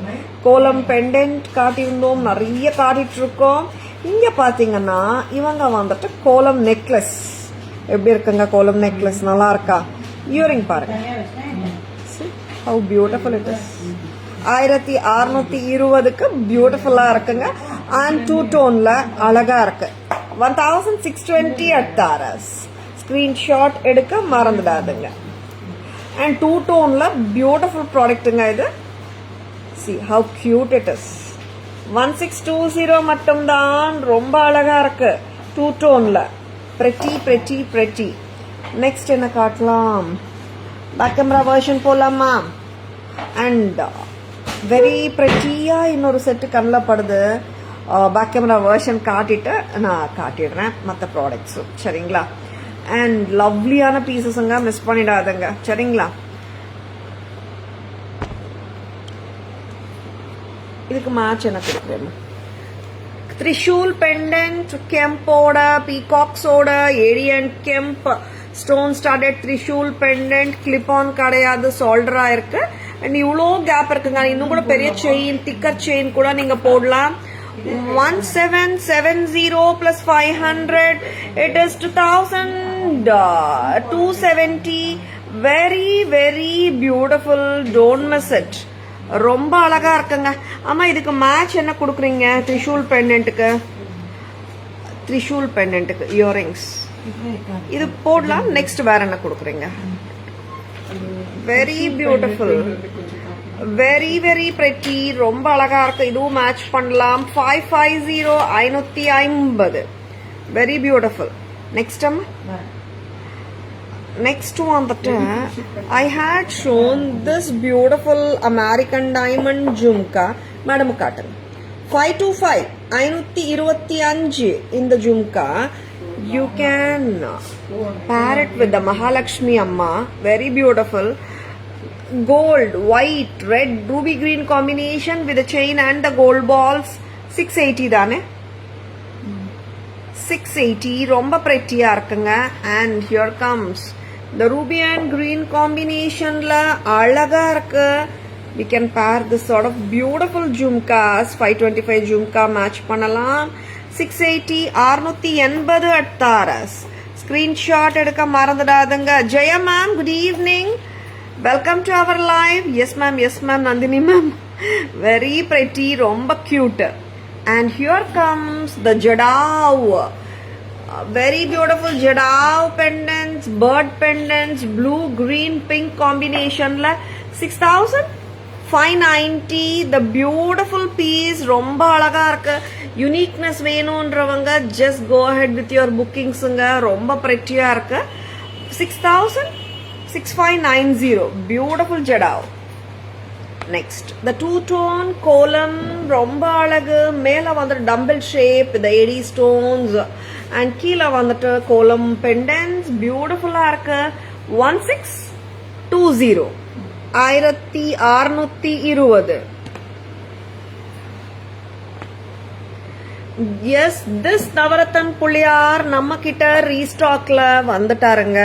கோலம் பெண்டன்ட் காட்டியிருந்தோம், நிறைய காட்டிட்டு இருக்கோம். இங்க பாத்தீங்கன்னா இவங்க வந்துட்டு கோலம் நெக்லஸ் எப்படி இருக்குங்க? கோலம் நெக்லஸ் நல்லா இருக்கா? இயரிங் பாருங்க, how beautiful it is. 1620க்கு பியூட்டிஃபுல்லா இருக்குங்க. அண்ட் டூ டோன்ல அழகா இருக்கு. 1620 at Taras. ஸ்கிரீன்ஷாட் எடுக்க மறந்துடாதுங்க. அண்ட் டூ டோன்ல பியூட்டிஃபுல் ப்ராடக்ட்டுங்க இது. see how cute it is. 1620 மட்டும்தான் ரொம்ப அழகா இருக்கு. Two டோன்ல pretty. நெக்ஸ்ட் என்ன காட்டலாம்? பேக் கேமரா வெர்ஷன் போலாமா? அண்ட் வெரி ப்ரெட்டியா இன்னொரு செட்டு கண்ணில் படுது. பேக் கேமரா வெர்ஷன் காட்டிட்டு நான் காட்டிடுறேன் மற்ற ப்ராடக்ட்ஸும், சரிங்களா? அண்ட் லவ்லியான பீசஸுங்க, மிஸ் பண்ணிடாதுங்க, சரிங்களா? இதுக்கு மேட்ச் என்ன கொடுக்குறேன்? த்ரிஷூல் பெண்டன்ட் கெம்போட, பீகாக்ஸோட, ஏரியன் kemp stone studded trishul pendant, clip on கிடையாது, சோல்டரா இருக்கு. அண்ட் இவ்வளோ கேப் இருக்குங்க. இன்னும் கூட பெரிய செயின், திக்கர் செயின் கூட நீங்க போடலாம். 1770 plus 500, it is 2270. very beautiful. Don't miss it. ரொம்ப அழகா இருக்குங்க. ஆமா, இதுக்கு மேட்ச் என்ன கொடுக்குறீங்க? த்ரிஷூல் பெண்டன்ட்டுக்கு இயரிங்ஸ் இது போடலாம். நெக்ஸ்ட் வேற என்ன கொடுக்குறீங்க? வெரி பியூட்டிஃபுல், வெரி பிரெட்டி, ரொம்ப அழகா இருக்கு. இதுவும் மேட்ச் பண்ணலாம். 550, 550. Very beautiful. நெக்ஸ்ட் வந்துட்டு I had shown this beautiful American diamond jhumka. Madam காட்டுங்க. 525, 525 இந்த jhumka. You can pair it with the Mahalakshmi Amma. Very beautiful. Gold, white, red, ruby green combination with the chain and the gold balls. 680 தானே? 680 ரொம்ப pretty-ஆ இருக்குங்க. And here comes the ruby and green combinationல அழகா இருக்கு. We can pair this sort of beautiful jhumkas. 525 jhumka match பண்ணலாம். 680, 680 at Taras. Screenshot எடுக்க மறந்துடாதுங்க. Jaya ma'am, good evening. Welcome to our live. Yes ma'am, Nandini ma'am. Very pretty, ரொம்ப cute. And here comes the Jadao. Very beautiful jadao pendants, bird pendants, blue, green, pink combination la 6,590. The beautiful piece ரொம்ப அழகா இருக்கு. Uniqueness வேணும்ன்றவங்க just go ahead with your bookings ங்க. ரொம்ப pretty-ஆ இருக்கு. 6,6590. Beautiful jadao. Next, the two-tone column ரொம்ப அழகு. மேல வந்து dumbbell shape, the 80 stones, and கீழே வந்துட்டு column pendants, beautiful-ஆ இருக்கு. 1620. 1620. Yes, this நவரத்தன் புள்ளியார் நம்ம கிட்ட ரீஸ்டாக்ல வந்துட்டாருங்க.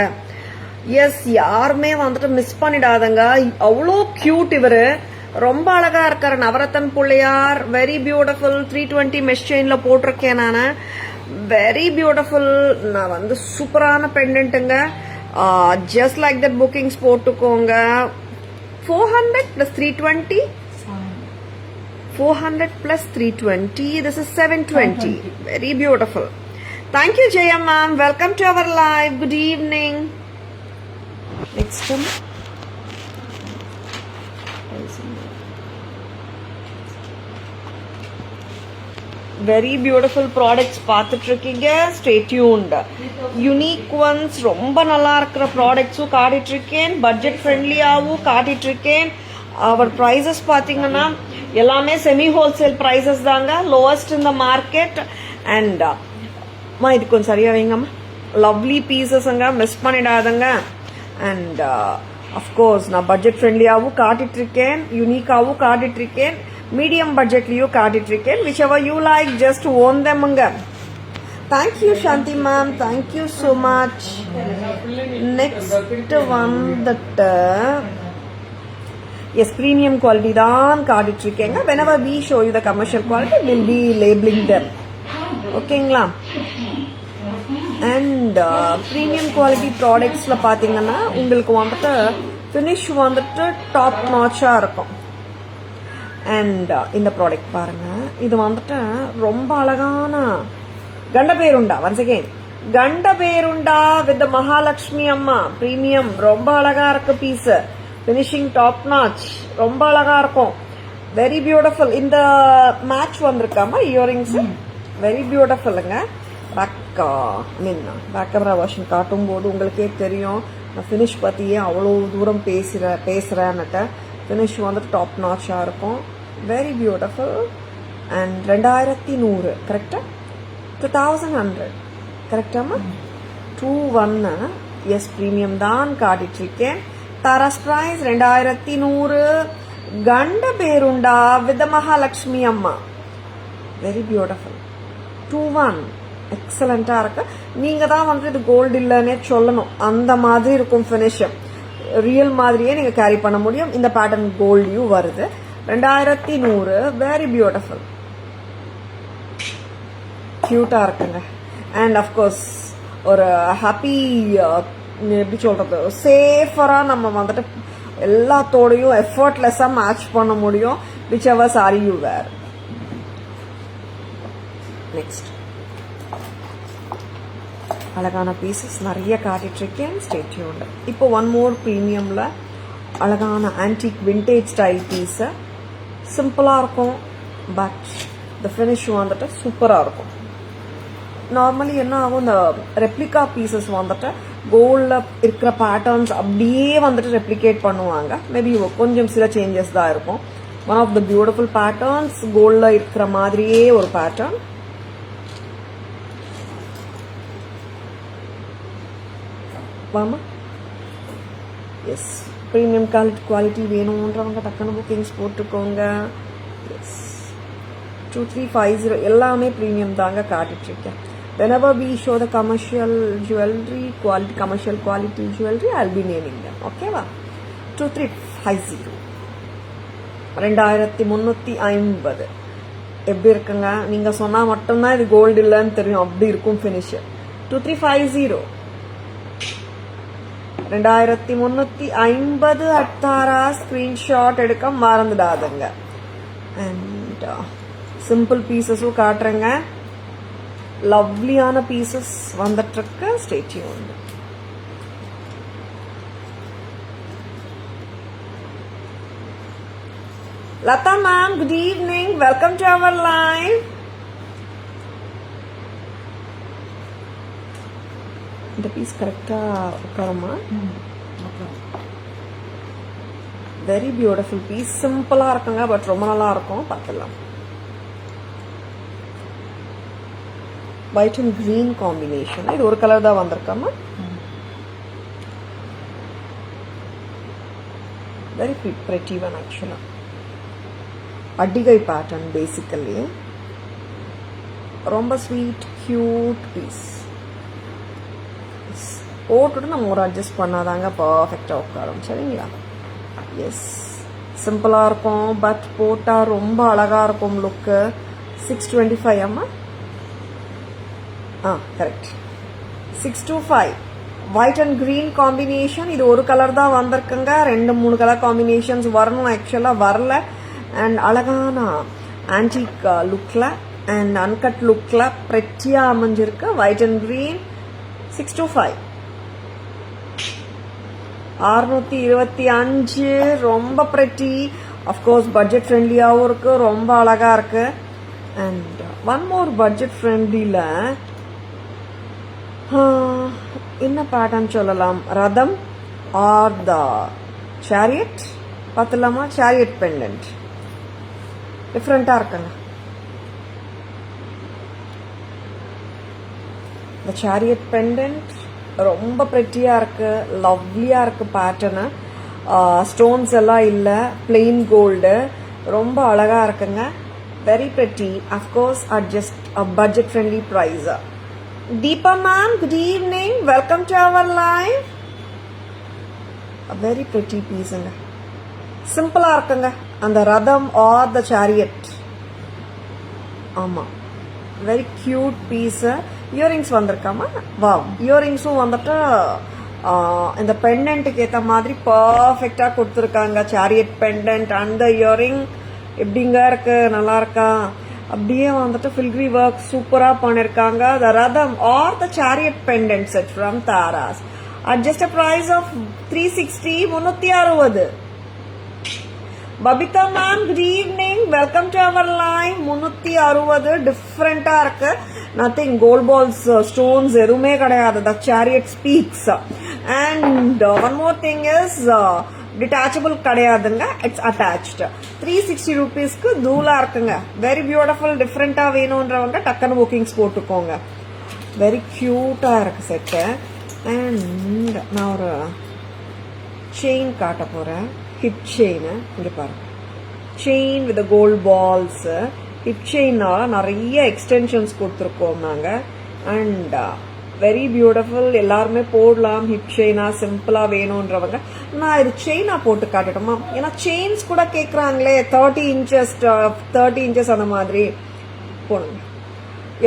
எஸ், யாருமே வந்துட்டு மிஸ் பண்ணிடாதங்க. அவ்வளோ கியூட் இவரு, ரொம்ப அழகா இருக்காரு. Navratan Pillaiyar, very beautiful. 320 mesh செயின்ல போட்டிருக்கேன் நான். Very beautiful. நான் வந்து சூப்பரான பெண்டன்ட்டுங்க. ஜஸ்ட் லைக் தட் புக்கிங்ஸ் போட்டுக்கோங்க. 400 plus 320. 400 plus 320. This is 720. Very beautiful. Thank you, Jaya ma'am. Welcome to our live. Good evening. Next one. Very beautiful products பார்த்துட்டு இருக்கீங்க. Stay tuned. Unique ones, ரொம்ப நல்லா இருக்கிற ப்ராடக்ட்ஸும் காட்டிட்டு இருக்கேன். பட்ஜெட் ஃப்ரெண்ட்லியாகவும் காட்டிட்டு இருக்கேன். அவர் ப்ரைஸஸ் பார்த்தீங்கன்னா எல்லாமே செமி ஹோல்சேல் ப்ரைஸஸ் தாங்க. Lowest in the market. And இது கொஞ்சம் சரியா வைங்கம்மா. லவ்லி பீசஸ்ங்க, மிஸ் பண்ணிடாதங்க. அண்ட் அஃப்கோர்ஸ் நான் பட்ஜெட் ஃப்ரெண்ட்லியாகவும் காட்டிட்டு இருக்கேன், யூனிக்காகவும் காட்டிட்டு இருக்கேன், மீடியம் பட்ஜெட்லயும் காட்டிட்டு இருக்கேன். Whichever you like, just own தெம்ங்க. Thank you Shanthi ma'am, thank you so much. Next வந்துட்டு எஸ், பிரீமியம் குவாலிட்டி தான் காட்டிட்டு இருக்கேங்க. whenever we show you the commercial quality, we'll be labeling them. ஓகேங்களா? அண்ட் ப்ரீமியம் குவாலிட்டி ப்ராடக்ட்ஸ்ல பாத்தீங்கன்னா உங்களுக்கு வந்துட்டு ஃபினிஷ் வந்துட்டு டாப் நாச்சா இருக்கும். அண்ட் இந்த ப்ராடக்ட் பாருங்க, இது வந்துட்டு ரொம்ப அழகான கண்டபேருண்டா. ஒன்ஸ் அகெயின் கண்டபேருண்டா வித் மகாலட்சுமி அம்மா பிரீமியம். ரொம்ப அழகா இருக்கு பீஸ். ஃபினிஷிங் டாப் நாச், ரொம்ப அழகா இருக்கும். Very beautiful. இந்த மேட்ச் வந்திருக்காமா இயரிங்ஸ், வெரி பியூட்டிஃபுல்லுங்க. பேக் கேமரா வெர்ஷன் காட்டும் போது உங்களுக்கே தெரியும் நான் ஃபினிஷ் பத்தியே அவ்வளோ தூரம் பேசுறேன்னுட்டு. ஃபினிஷ் வந்துட்டு டாப் நாச்சா இருக்கும். Very beautiful. அண்ட் 2100 கரெக்டா? 2100 கரெக்டாமா? 21 எஸ், பிரீமியம் தான் காட்டிட்டு இருக்கேன். தாராஸ் பிரைஸ் 2100. கண்ட பேருண்டா வித் மகாலட்சுமி அம்மா. Very beautiful. 21 எக்ஸலண்டா இருக்கு. நீங்க தான் வந்து இது கோல்டு இல்லைன்னே சொல்லணும், அந்த மாதிரி இருக்கும் ஃபினிஷ். ரியல் மாதிரியே நீங்க கேரி பண்ண முடியும். இந்த பேட்டர்ன் கோல்டியும் வருது. 2100. வெரி பியூட்டிஃபுல், கியூட்டா இருக்குங்க. அண்ட் அஃப்கோர்ஸ் ஒரு ஹாப்பி, எப்படி சொல்றது, சேஃபரா நம்ம வந்துட்டு எல்லாத்தோடையும் எஃபர்ட்லெஸ்ஸா மேட்ச் பண்ண முடியும். Whichever saree you wear. Next அழகான பீசஸ் நிறைய காட்டிட்டு இருக்கேன். Stay tuned. இப்போ ஒன் மோர் பிரீமியம்ல அழகான ஆன்டிக் விண்டேஜ் ஸ்டைல் பீஸ். சிம்பிளா இருக்கும், பட் த ஃபினிஷ் வந்துட்டு சூப்பரா இருக்கும். நார்மலி என்ன ஆகும், இந்த ரெப்ளிகா பீசஸ் வந்துட்டு கோல்ட்ல இருக்கிற பேட்டர்ன்ஸ் அப்படியே வந்துட்டு ரெப்ளிகேட் பண்ணுவாங்க. மேபி கொஞ்சம் சில சேஞ்சஸ் தான் இருக்கும். One of the beautiful patterns, கோல்ட்ல இருக்கிற மாதிரியே ஒரு பேட்டர்ன். வாமா. எஸ், ப்ரீமியம் குவாலிட்டி வேணுன்றவங்க டக்குனு புக்கிங்ஸ் போட்டுக்கோங்க. எஸ், 2350 எல்லாமே ப்ரீமியம் தாங்க காட்டிட்டு இருக்கேன். whenever we show the commercial jewelry quality, commercial quality jewelry, I'll be naming them. ஓகேவா? 2350 2350 எப்படி இருக்குங்க? நீங்க சொன்னா மட்டும்தான் இது கோல்டு இல்லைன்னு தெரியும், அப்படி இருக்கும் ஃபினிஷ். 2350 2350 அட்டாரா. ஸ்கிரீன்ஷாட் எடுக்க மறந்துடாதுங்க. அண்ட் சிம்பிள் பீசஸும் காட்டுறேங்க. லவ்லியான பீசஸ் வந்துட்டுருக்கு. Stay tuned. Lata ma'am, good evening. Welcome to our live. இந்த பீஸ் கரெக்டா உட்காருமா? Very beautiful piece. சிம்பிளா இருக்குங்க, பட் ரொம்ப நல்லா இருக்கும். பார்க்கலாம். White and green combination. இது ஒரு கலர் தான் வந்திருக்காமா? Very pretty one actually. Attigai pattern basically. ரொம்ப ஸ்வீட் கியூட் பீஸ். போட்டுட்டு நம்ம ஒரு அட்ஜஸ்ட் பண்ணாதாங்க பர்ஃபெக்டா உட்காரும். சரிங்களா? எஸ், சிம்பிளா இருக்கும், பட் போட்டா ரொம்ப அழகா இருக்கும் லுக்கு. 625 அம்மா. Correct. 625 white and green combination. இது ஒரு கலர் தான் வந்திருக்குங்க. 2-3 கலர் காம்பினேஷன்ஸ் வரணும், ஆக்சுவலா வரல. அண்ட் அழகான ஆன்டிக் லுக்ல அண்ட் அன்கட் லுக்ல பிரெட்டியா அமைஞ்சிருக்கு. White and green. 625 625. ரொம்ப பிரெட்டி. அஃப்கோர்ஸ் பட்ஜெட் ஃப்ரெண்ட்லியாகவும் இருக்கு, ரொம்ப அழகா இருக்கு. அண்ட் ஒன் மோர் பட்ஜெட் ஃப்ரெண்ட்லியில என்ன பேட்டர்ன் சொல்லலாம்? ரதம் ஆர் த சேரியட் பார்த்துலாமா? சேரியட் பெண்டன்ட் டிஃப்ரெண்டா இருக்குங்க. இந்த சேரியட் பெண்டன்ட் ரொம்ப பிரெட்டியா இருக்கு, லவ்லியா இருக்கு பேட்டர்னு. ஸ்டோன்ஸ் எல்லாம் இல்ல, பிளெயின் கோல்டு. ரொம்ப அழகா இருக்குங்க. Very pretty. Of course at just budget friendly price. Deepa ma'am, good evening. Welcome to our live. A very pretty piece. சிம்பிளா இருக்குங்க அந்த ரதம் ஆர் த சேரியட். ஆமா, வெரி கியூட் பீஸ். இயரிங்ஸ் வந்திருக்காமா? வாவ், இயரிங்ஸும் வந்துட்டு இந்த பெண்டன்ட்டுக்கு ஏற்ற மாதிரி பர்ஃபெக்டா கொடுத்துருக்காங்க. சேரியட் பெண்டன்ட் அந்த இயரிங் எப்படிங்க இருக்கு? நல்லா இருக்கா? அப்படியே வந்துட்டு ஃபில்கிரி ஒர்க் சூப்பரா பண்ணிருக்காங்க. The ratham or the chariot pendant set from Taras at just a price of 360 360. Babita ma'am, good evening. Welcome to our live. 360 டிஃப்ரெண்டா இருக்கு. நத்திங் கோல்ட் பால்ஸ் ஸ்டோன்ஸ் எதுவுமே கிடையாது. The chariot speaks. And one more thing is detachable கிடையாதுங்க, it's attached. 360 rupeesக்கு தூளா இருக்குங்க. Very beautiful. டிஃப்ரெண்டா வேணும்ன்றவங்க டக்குன்னு புக்கிங்ஸ் போட்டுக்கோங்க. வெரி கியூட்டா இருக்கு செட்டு. அண்ட் நான் ஒரு செயின் காட்ட போறேன். Hip chain. இங்க பாருங்க, chain with gold balls. Hip செயினால நிறைய எக்ஸ்டென்ஷன்ஸ் கொடுத்துருக்கோம் நாங்க. And very beautiful. எல்லாருமே போடலாம் ஹிப் செயினா, சிம்பிளா வேணும்ன்றவங்க. நான் இது செயினா போட்டு காட்டட்டுமா? ஏன்னா செயின்ஸ் கூட கேக்குறாங்களே. 30 inches அந்த மாதிரி போடுங்க.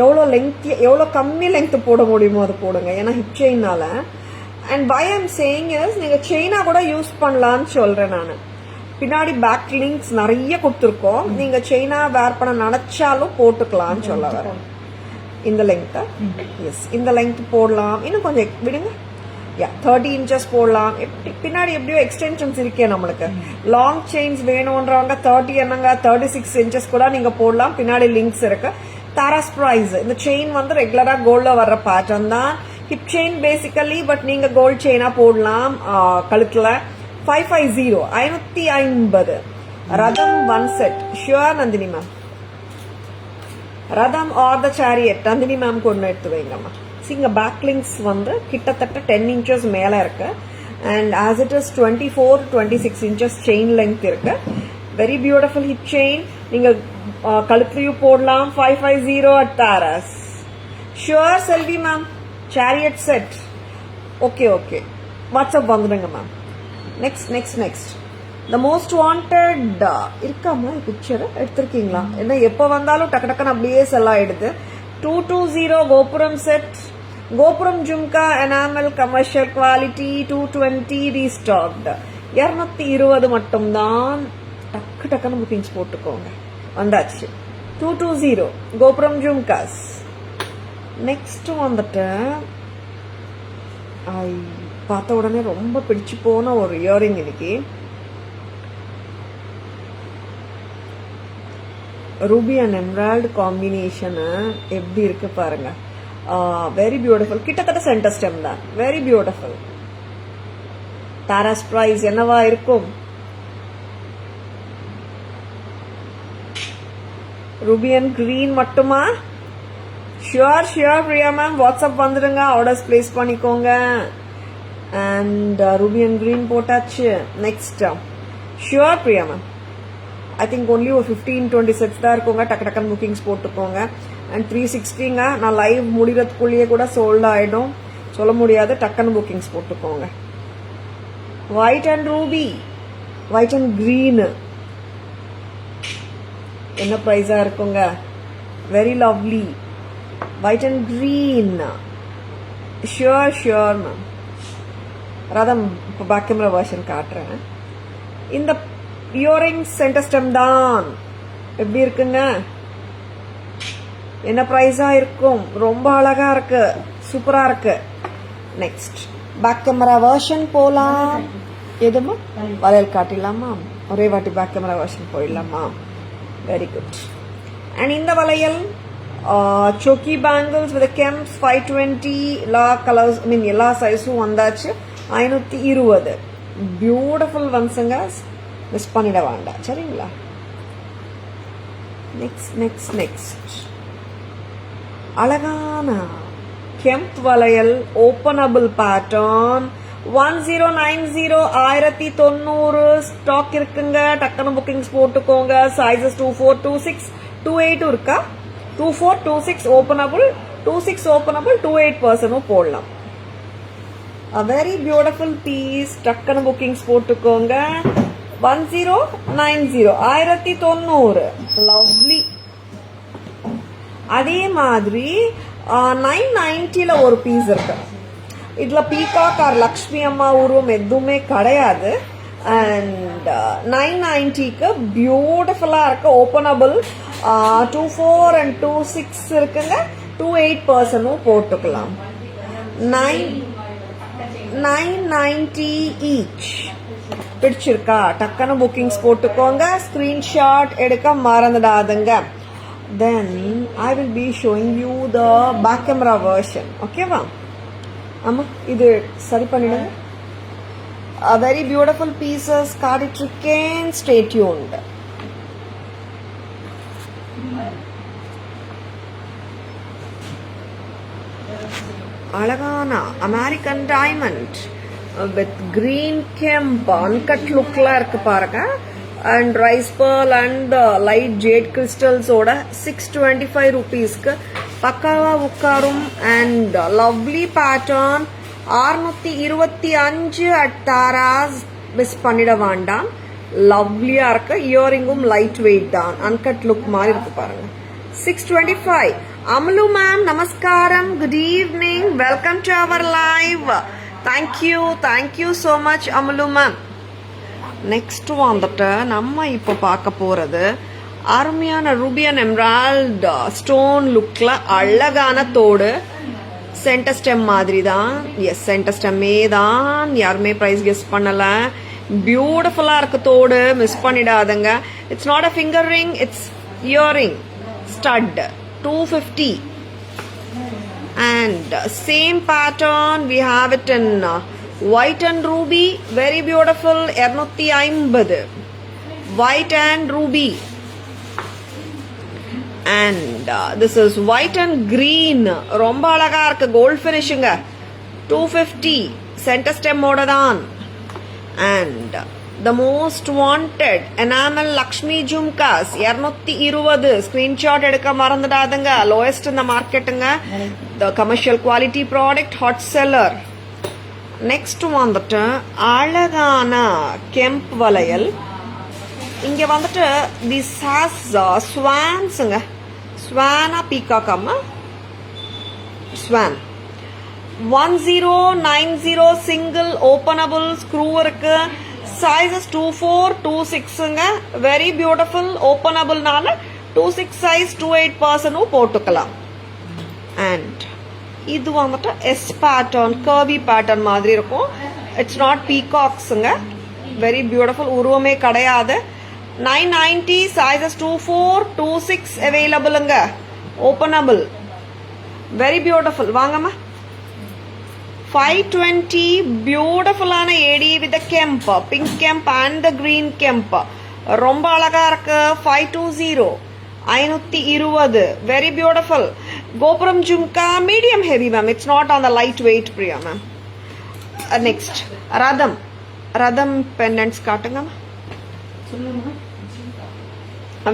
எவ்வளோ லெங்க், எவ்வளோ கம்மி லெங்க் போட முடியுமோ அது போடுங்க. ஏன்னா ஹிப் செயினால. And by I'm saying is, நீங்க செயினா கூட யூஸ் பண்ணலாம்னு சொல்றேன் நான். பின்னாடி பேக் லிங்க்ஸ் நிறைய கொடுத்துருக்கோம். நீங்க செயினா வேர் பண்ண நினைச்சாலும் போட்டுக்கலாம்னு சொல்ல வரேன். இந்த லெங்க், எஸ், இந்த லெங்க் போடலாம். இன்னும் கொஞ்சம் விடுங்க. 30 inches போடலாம். பின்னாடி எப்படியோ எக்ஸ்டென்ஷன்ஸ் இருக்கே நம்மளுக்கு. லாங் செயின்ஸ் வேணும்ன்றவங்க 30 என்னங்க 36 inches கூட நீங்க போடலாம். பின்னாடி லிங்க்ஸ் இருக்கு. தாராஸ் பிரைஸ். இந்த செயின் வந்து ரெகுலரா கோல்ட்ல வர்ற பேட்டர்ன் தான். ஹிப் செயின் பேசிக்கலி, பட் நீங்க கோல்ட் செயினா போடலாம் கழுத்துல. 550 550. ரதம் 1 set. Sure Nandini ma'am. ரதம் or the chariot Nandini ma'am கொண்டு எடுத்து வைங்கம்மா. இங்க பேக் லிங்க்ஸ் வந்து கிட்டத்தட்ட 10 inches மேல இருக்கு. And as it is 24-26 inches chain length இருக்கு. Very beautiful hip chain. நீங்க கழுத்துலயும் போடலாம். 550 at Taras. Sure Selvi ma'am. Chariot set. Okay okay, WhatsApp வந்துடுங்க ma'am. Next the most wanted இருக்காமா? பிக்சர் எடுத்திருக்கீங்களா? ஏன்னா எப்ப வந்தாலும் டக்கு டக்குன்னு அப்படியே செல் ஆயிடுது. 220 கோபுரம் செட். கோபுரம் ஜும்கா எனாமல் கமர்ஷியல் குவாலிட்டி 220 ரீஸ்டாக்ட். 220 மட்டும்தான். டக்கு டக்குன்னு புக்கிங்ஸ் போட்டுக்கோங்க. வந்தாச்சு. 220 கோபுரம் ஜும்காஸ். நெக்ஸ்ட் வந்துட்டு பார்த்த உடனே ரொம்ப பிடிச்சு போன ஒரு இயரிங் இன்னைக்கு. ரூபி அண்ட் எம்ரால்டு காம்பினேஷனு எப்படி இருக்கு பாருங்க. Very beautiful. கிட்டத்தட்ட சென்டர் ஸ்டெம் தான். Very beautiful. தாராஸ் பிரைஸ் என்னவா இருக்கும்? ரூபி அண்ட் கிரீன் மட்டுமா? ஷியோர் பிரியா மேம், வாட்ஸ்அப் வந்துடுங்க, ஆர்டர்ஸ் பிளேஸ் பண்ணிக்கோங்க. அண்ட் ரூபி அண்ட் கிரீன் போட்டாச்சு. Next sure Priya ma'am, I think only ஒரு 15-20 செட்ஸ் தான் இருக்குங்க. டக்கு புக்கிங்ஸ் போட்டுக்கோங்க. அண்ட் 360ங்க, நான் லைவ் முடிகிறதுக்குள்ளேயே கூட சோல்ட் ஆகிடும், சொல்ல முடியாது. டக்குன்னு புக்கிங்ஸ் போட்டுக்கோங்க. White and Ruby, white and green என்ன ப்ரைஸா இருக்குங்க? Very lovely. White and green sure ma'am. அதான் இப்போ பேக் கேமரா வெர்ஷன் காட்டுறேன். இந்த இயரிங் சென்டர் ஸ்டெம் தான். எப்படி இருக்குங்க? என்ன ப்ரைஸா இருக்கும்? ரொம்ப அழகா இருக்கு, சூப்பரா இருக்கு. நெக்ஸ்ட் பேக் கேமரா வெர்ஷன் போலாம். எதுமா வளையல் காட்டிடலாமா? ஒரே வாட்டி பேக் கேமரா வெர்ஷன் போயிடலாமா? Very good. அண்ட் இந்த வளையல் choky bangles with a Kemps 520 எல்லா கலர்ஸ், ஐ மீன் எல்லா சைஸும் வந்தாச்சு. 520 பியூட்டிஃபுல் ஒன்ஸுங்க, மிஸ் பண்ணிட வேண்டாம் சரிங்களா? நெக்ஸ்ட் அழகான கெம்ப் வளையல், ஓப்பனபிள் பேட்டர்ன் 1090 1090 ஸ்டாக் இருக்குங்க. டக்குனு புக்கிங்ஸ் போட்டுக்கோங்க. சைஸஸ் 24, 26, 28 இருக்கா? 24, 26 ஓப்பனபிள், 26 ஓப்பனபிள், 28% போடலாம். A very beautiful piece. டக்குனு புக்கிங்ஸ் போட்டுக்கோங்க. 1090 1090 லவ்லி. அதே மாதிரி 990ல ஒரு பீஸ் இருக்கு. இதுல பீகாக் ஆர் லக்ஷ்மி அம்மா உருவம் எதுவுமே கிடையாது. அண்ட் 990க்கு பியூட்டிஃபுல்லா இருக்கு. ஓப்பனபிள் 24 and 26 இருக்குங்க. 28% போட்டுக்கலாம். 990 ஈச். பிடிச்சிருக்கா? டக்குனு புக்கிங்ஸ் போட்டுக்கோங்க. ஸ்கிரீன்ஷாட் எடுக்க மறந்துடாதுங்க. Then I will be showing you the back camera version. ஓகேவா? ஆமா, இது சரி பண்ணிடுங்க. Very beautiful pieces. காட்டிட்டு இருக்கேன். Stay tuned. அழகான American diamond with green kemp uncut லுக்ல இருக்கு பாருங்க. And rice pearl and light jade கிறிஸ்டல்ஸோட 625 rupeesக்கு பக்காவா உட்காரும். And lovely pattern 625 at Taras. Miss பண்ணிட வேண்டாம். லவ்லியா இருக்கு. இயரிங்கும் லைட் வெயிட் தான். அன்கட் லுக் மாதிரி இருக்கு பாருங்க. 625. Amalu ma'am, namaskaram. Good evening. Welcome to our live. Thank you so much Amalu ma'am. Next வந்துட்டு நம்ம இப்போ பார்க்க போறது அருமையான ரூபி அண்ட் எம்ரால்ட் ஸ்டோன் லுக்ல அழகான தோடு. சென்டர் ஸ்டெம் மாதிரி தான். எஸ், சென்டர் ஸ்டெம்மே தான். யாருமே பிரைஸ் கெஸ் பண்ணல. பியூட்டிஃபுல்லா இருக்கு தோடு. மிஸ் பண்ணிடாதுங்க. It's not a finger ring, it's earring stud. 250. And same pattern we have it in white and ruby. Very beautiful. 250 white and ruby. And this is white and green. ரொம்ப அழகா இருக்கு. gold finishing. 250 center stem ஓட தான். And the most wanted enamel Lakshmi Jhumkas 220. screenshot எடுக்க மறந்துடாதுங்க. lowest in the marketங்க. the commercial quality product, hot seller. next வந்துட்டு அழகான கெம்ப் வளையல். இங்க வந்துட்டு this has swansங்க. swana peacock அம்மா swan. 1090 single openable screw இருக்கு. sizes 24, 26ங்க. very beautiful. openable நால 26 size 28% போட்டுக்கலாம். அண்ட் இது வந்துட்டு எஸ் பேட்டர்ன் கர்வி பேட்டர்ன் மாதிரி இருக்கும். இட்ஸ் நாட் பீகாக்ஸுங்க. Very beautiful. உருவமே கிடையாது. 990 சைஸஸ் 24, 26 அவைலபிளுங்க. ஓப்பனபிள். Very beautiful. வாங்கம்மா. 520 பியூட்டிஃபுல்லான AD with kemp, pink kemp and green kemp. ரொம்ப அழகா இருக்கு. 520 520. Very beautiful. கோபுரம் jhumka medium heavy ma'am. It's not on the light weight Priya ma'am. Next ரதம். ரதம் பெண்டன்ட்ஸ் காட்டுங்க. சொல்லுங்க.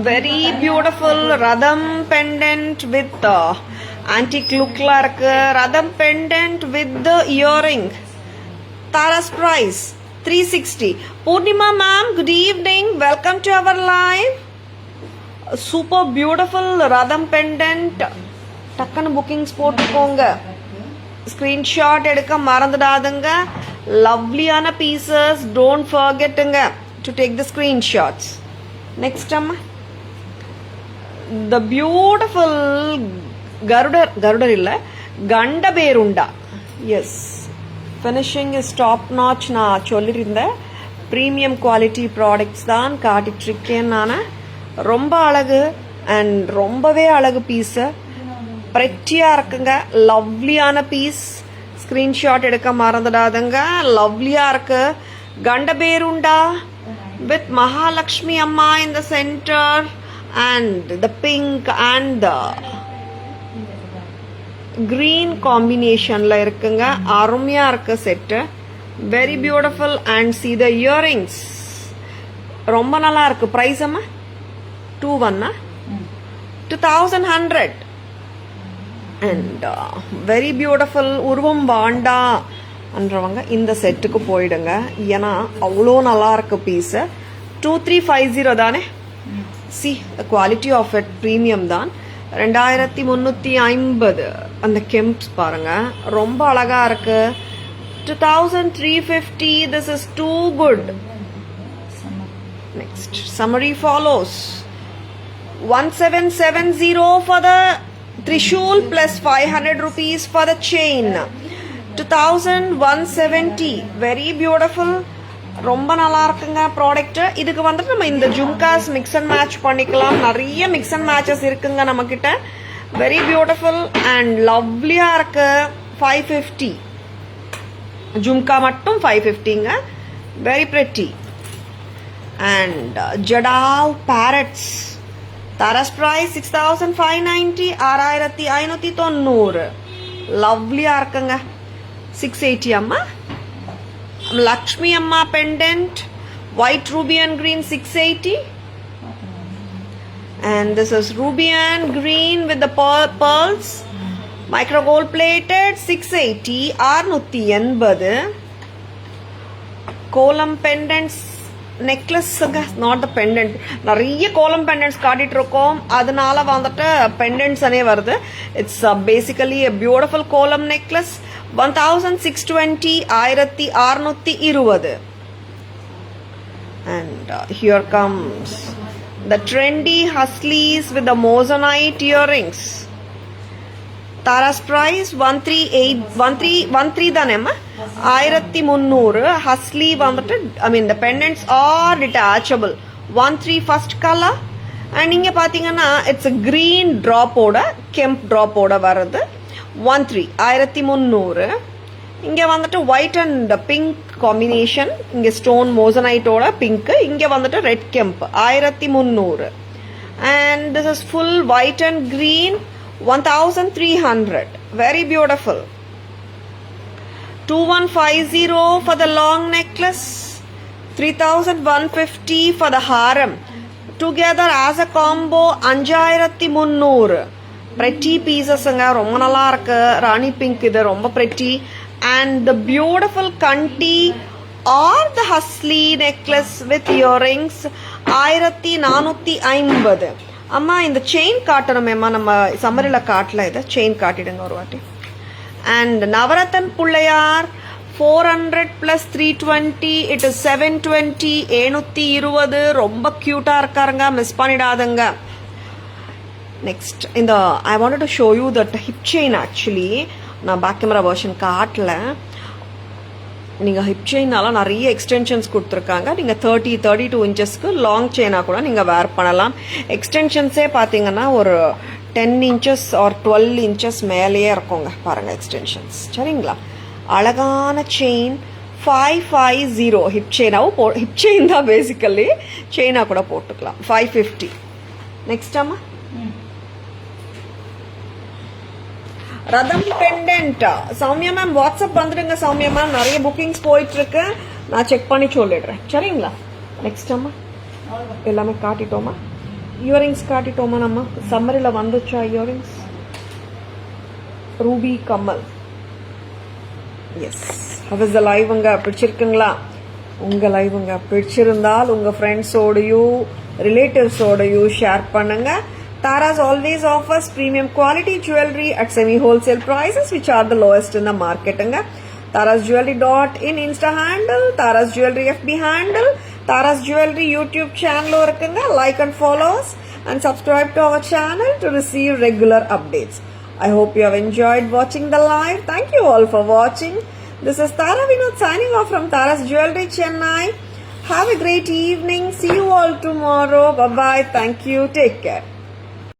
வெரி பியூட்டிஃபுல் ரதம் பெண்டன்ட் வித் ஆன்டிக் லுக்ல இருக்கு. ரதம் pendant with earring. Taras price 360. Poornima ma'am, good evening. Welcome to our live. Super beautiful ரதம் பெண்டன்ட். டக்குன்னு புக்கிங்ஸ் போட்டுக்கோங்க. ஸ்கிரீன்ஷாட் எடுக்க மறந்துடாதுங்க. லவ்லியான பீசஸ். டோன்ட் ஃபர்கெட்டுங்க to take the screenshots. Next அம்மா, த பியூட்டிஃபுல் கருடர் இல்ல, Gandaberunda. Yes, finishing is top notch. நான் சொல்லியிருந்தேன் ப்ரீமியம் குவாலிட்டி ப்ராடக்ட்ஸ் தான் காட்டிட்டு இருக்கேன் நான். ரொம்ப அழகு அண்ட் ரொம்பவே அழகு பீஸு. ப்ரெட்டியாக இருக்குங்க. லவ்லியான பீஸ். ஸ்க்ரீன்ஷாட் எடுக்க மறந்துடாதுங்க. லவ்லியாக இருக்கு. கண்டபேருண்டா with Mahalakshmi Amma in the center and the pink and the green combination la irukanga. அருமையா இருக்கு set. Very beautiful. And see the earrings. ரொம்ப நல்லா இருக்கு. பிரைஸ் அம்மா 21 2100 and very beautiful. உருவம் வாண்டா அன்றவங்க இந்த செட்டுக்கு போயிடுங்க. ஏன்னா அவ்வளோ நல்லா இருக்கு பீஸு. 2350 தானே. See quality of it premium தான். 2350. அந்த கெம்ப்ஸ் பாருங்க ரொம்ப அழகா இருக்கு. 2350. This is too good. Next summary follows. 1770 for the Trishul plus 500 rupees for the chain. 2170. Very beautiful. ரொம்ப நல்லா இருக்குங்க ப்ராடக்ட். இதுக்கு வந்துட்டு நம்ம இந்த ஜும்காஸ் மிக்ஸ் அண்ட் மேட்ச் பண்ணிக்கலாம். நிறைய மிக்ஸ் அண்ட் மேட்சஸ் இருக்குங்க நம்ம கிட்ட. வெரி பியூட்டிஃபுல் அண்ட் லவ்லியா இருக்கு. 550. ஜும்கா மட்டும் 550ங்க. Very pretty. And jadau parrots. Taras price 6590. 6590. லவ்லியா இருக்குங்க. 680 அம்மா. லக்ஷ்மி அம்மா pendant white ruby and green 680. And this is ruby and green with the pearls. Micro gold plated 680. 680. கோலம் pendants necklace, not the pendant. நிறைய கோலம் pendants காட்டிட்டு இருக்கோம். அதனால வந்துட்டு pendants அனே வருது. It's basically a beautiful கோலம் necklace. 1620. 1620. And here comes the trendy huslies with the moissanite earrings. Tara's price 13 தானேம்மா. 1300. ஹஸ்லி வந்துட்டு the pendants are detachable. 13 first color. And இங்க பாத்தீங்கன்னா it's a green drop ஓட கெம்ப் drop ஓட வருது. 13 1300. இங்க வந்துட்டு white and pink combination. இங்க stone moissanite ஓட pink. இங்க வந்துட்டு red kemp 1300. And this is full white and green 1300. Very beautiful. 2150 for the long necklace. 3150 for the harem. Together as a combo 5300. Pretty pieces ரொம்ப நல்லா இருக்கு. ராணி pink இது ரொம்ப pretty. And the beautiful kanti or the husli necklace with earrings 1450. அம்மா இந்த chain காட்டணுமேம்மா. நம்ம சம்மரில காட்டல. இதை செயின் காட்டிடுங்க ஒரு வாட்டி. And navratan Pillaiyar 400 plus 320. it is 720. 720. ரொம்ப கியூட்டா இருக்காருங்க. மிஸ் பண்ணிடாதுங்க. நெக்ஸ்ட் இந்த I wanted to show you that hip chain. Actually நான் பேக் கேமரா வெர்ஷன் காட்டல. நீங்கள் ஹிப் செயினால நிறைய எக்ஸ்டென்ஷன்ஸ் கொடுத்துருக்காங்க. நீங்கள் 32 இன்ச்சஸ்க்கு லாங் செயினாக கூட நீங்கள் வேர் பண்ணலாம். எக்ஸ்டென்ஷன்ஸே பார்த்தீங்கன்னா ஒரு 10 inches ஆர் 12 inches மேலேயே இருக்குங்க. பாருங்கள் எக்ஸ்டென்ஷன்ஸ். சரிங்களா? அழகான செயின் 550 ஹிப் செயினாகவும் ஹிப் செயின் தான் பேசிக்கலி, செயினாக கூட போட்டுக்கலாம். 550. நெக்ஸ்ட் அம்மா ரதம் பெண்டன்ட். சௌமியா மேம் வாட்ஸ்அப் வந்துடுங்க. சௌமியா மேம் நிறைய புக்கிங்ஸ் போயிட்டு இருக்கு, நான் செக் பண்ணி சொல்லிடுறேன். சரிங்களா? நெக்ஸ்ட் அம்மா எல்லாமே காட்டிட்டோமா? இயரிங்ஸ் காட்டிட்டோமா? நம்ம சம்மரில் வந்துச்சா இயரிங்ஸ்? ரூபி கமல். எஸ், ஹவ் த லைவுங்க பிடிச்சிருக்குங்களா? உங்கள் லைவுங்க பிடிச்சிருந்தால் உங்கள் ஃப்ரெண்ட்ஸோடையும் ரிலேட்டிவ்ஸோடையும் ஷேர் பண்ணுங்க. Tara's always offers premium quality jewelry at semi-wholesale prices which are the lowest in the market. Tara's Jewelry in Insta handle, Tara's Jewelry FB handle, Tara's Jewelry YouTube channel. Like and follow us and subscribe to our channel to receive regular updates. I hope you have enjoyed watching the live. Thank you all for watching. This is Tara Vinod signing off from Tara's Jewelry Chennai. Have a great evening. See you all tomorrow. Bye-bye. Thank you. Take care.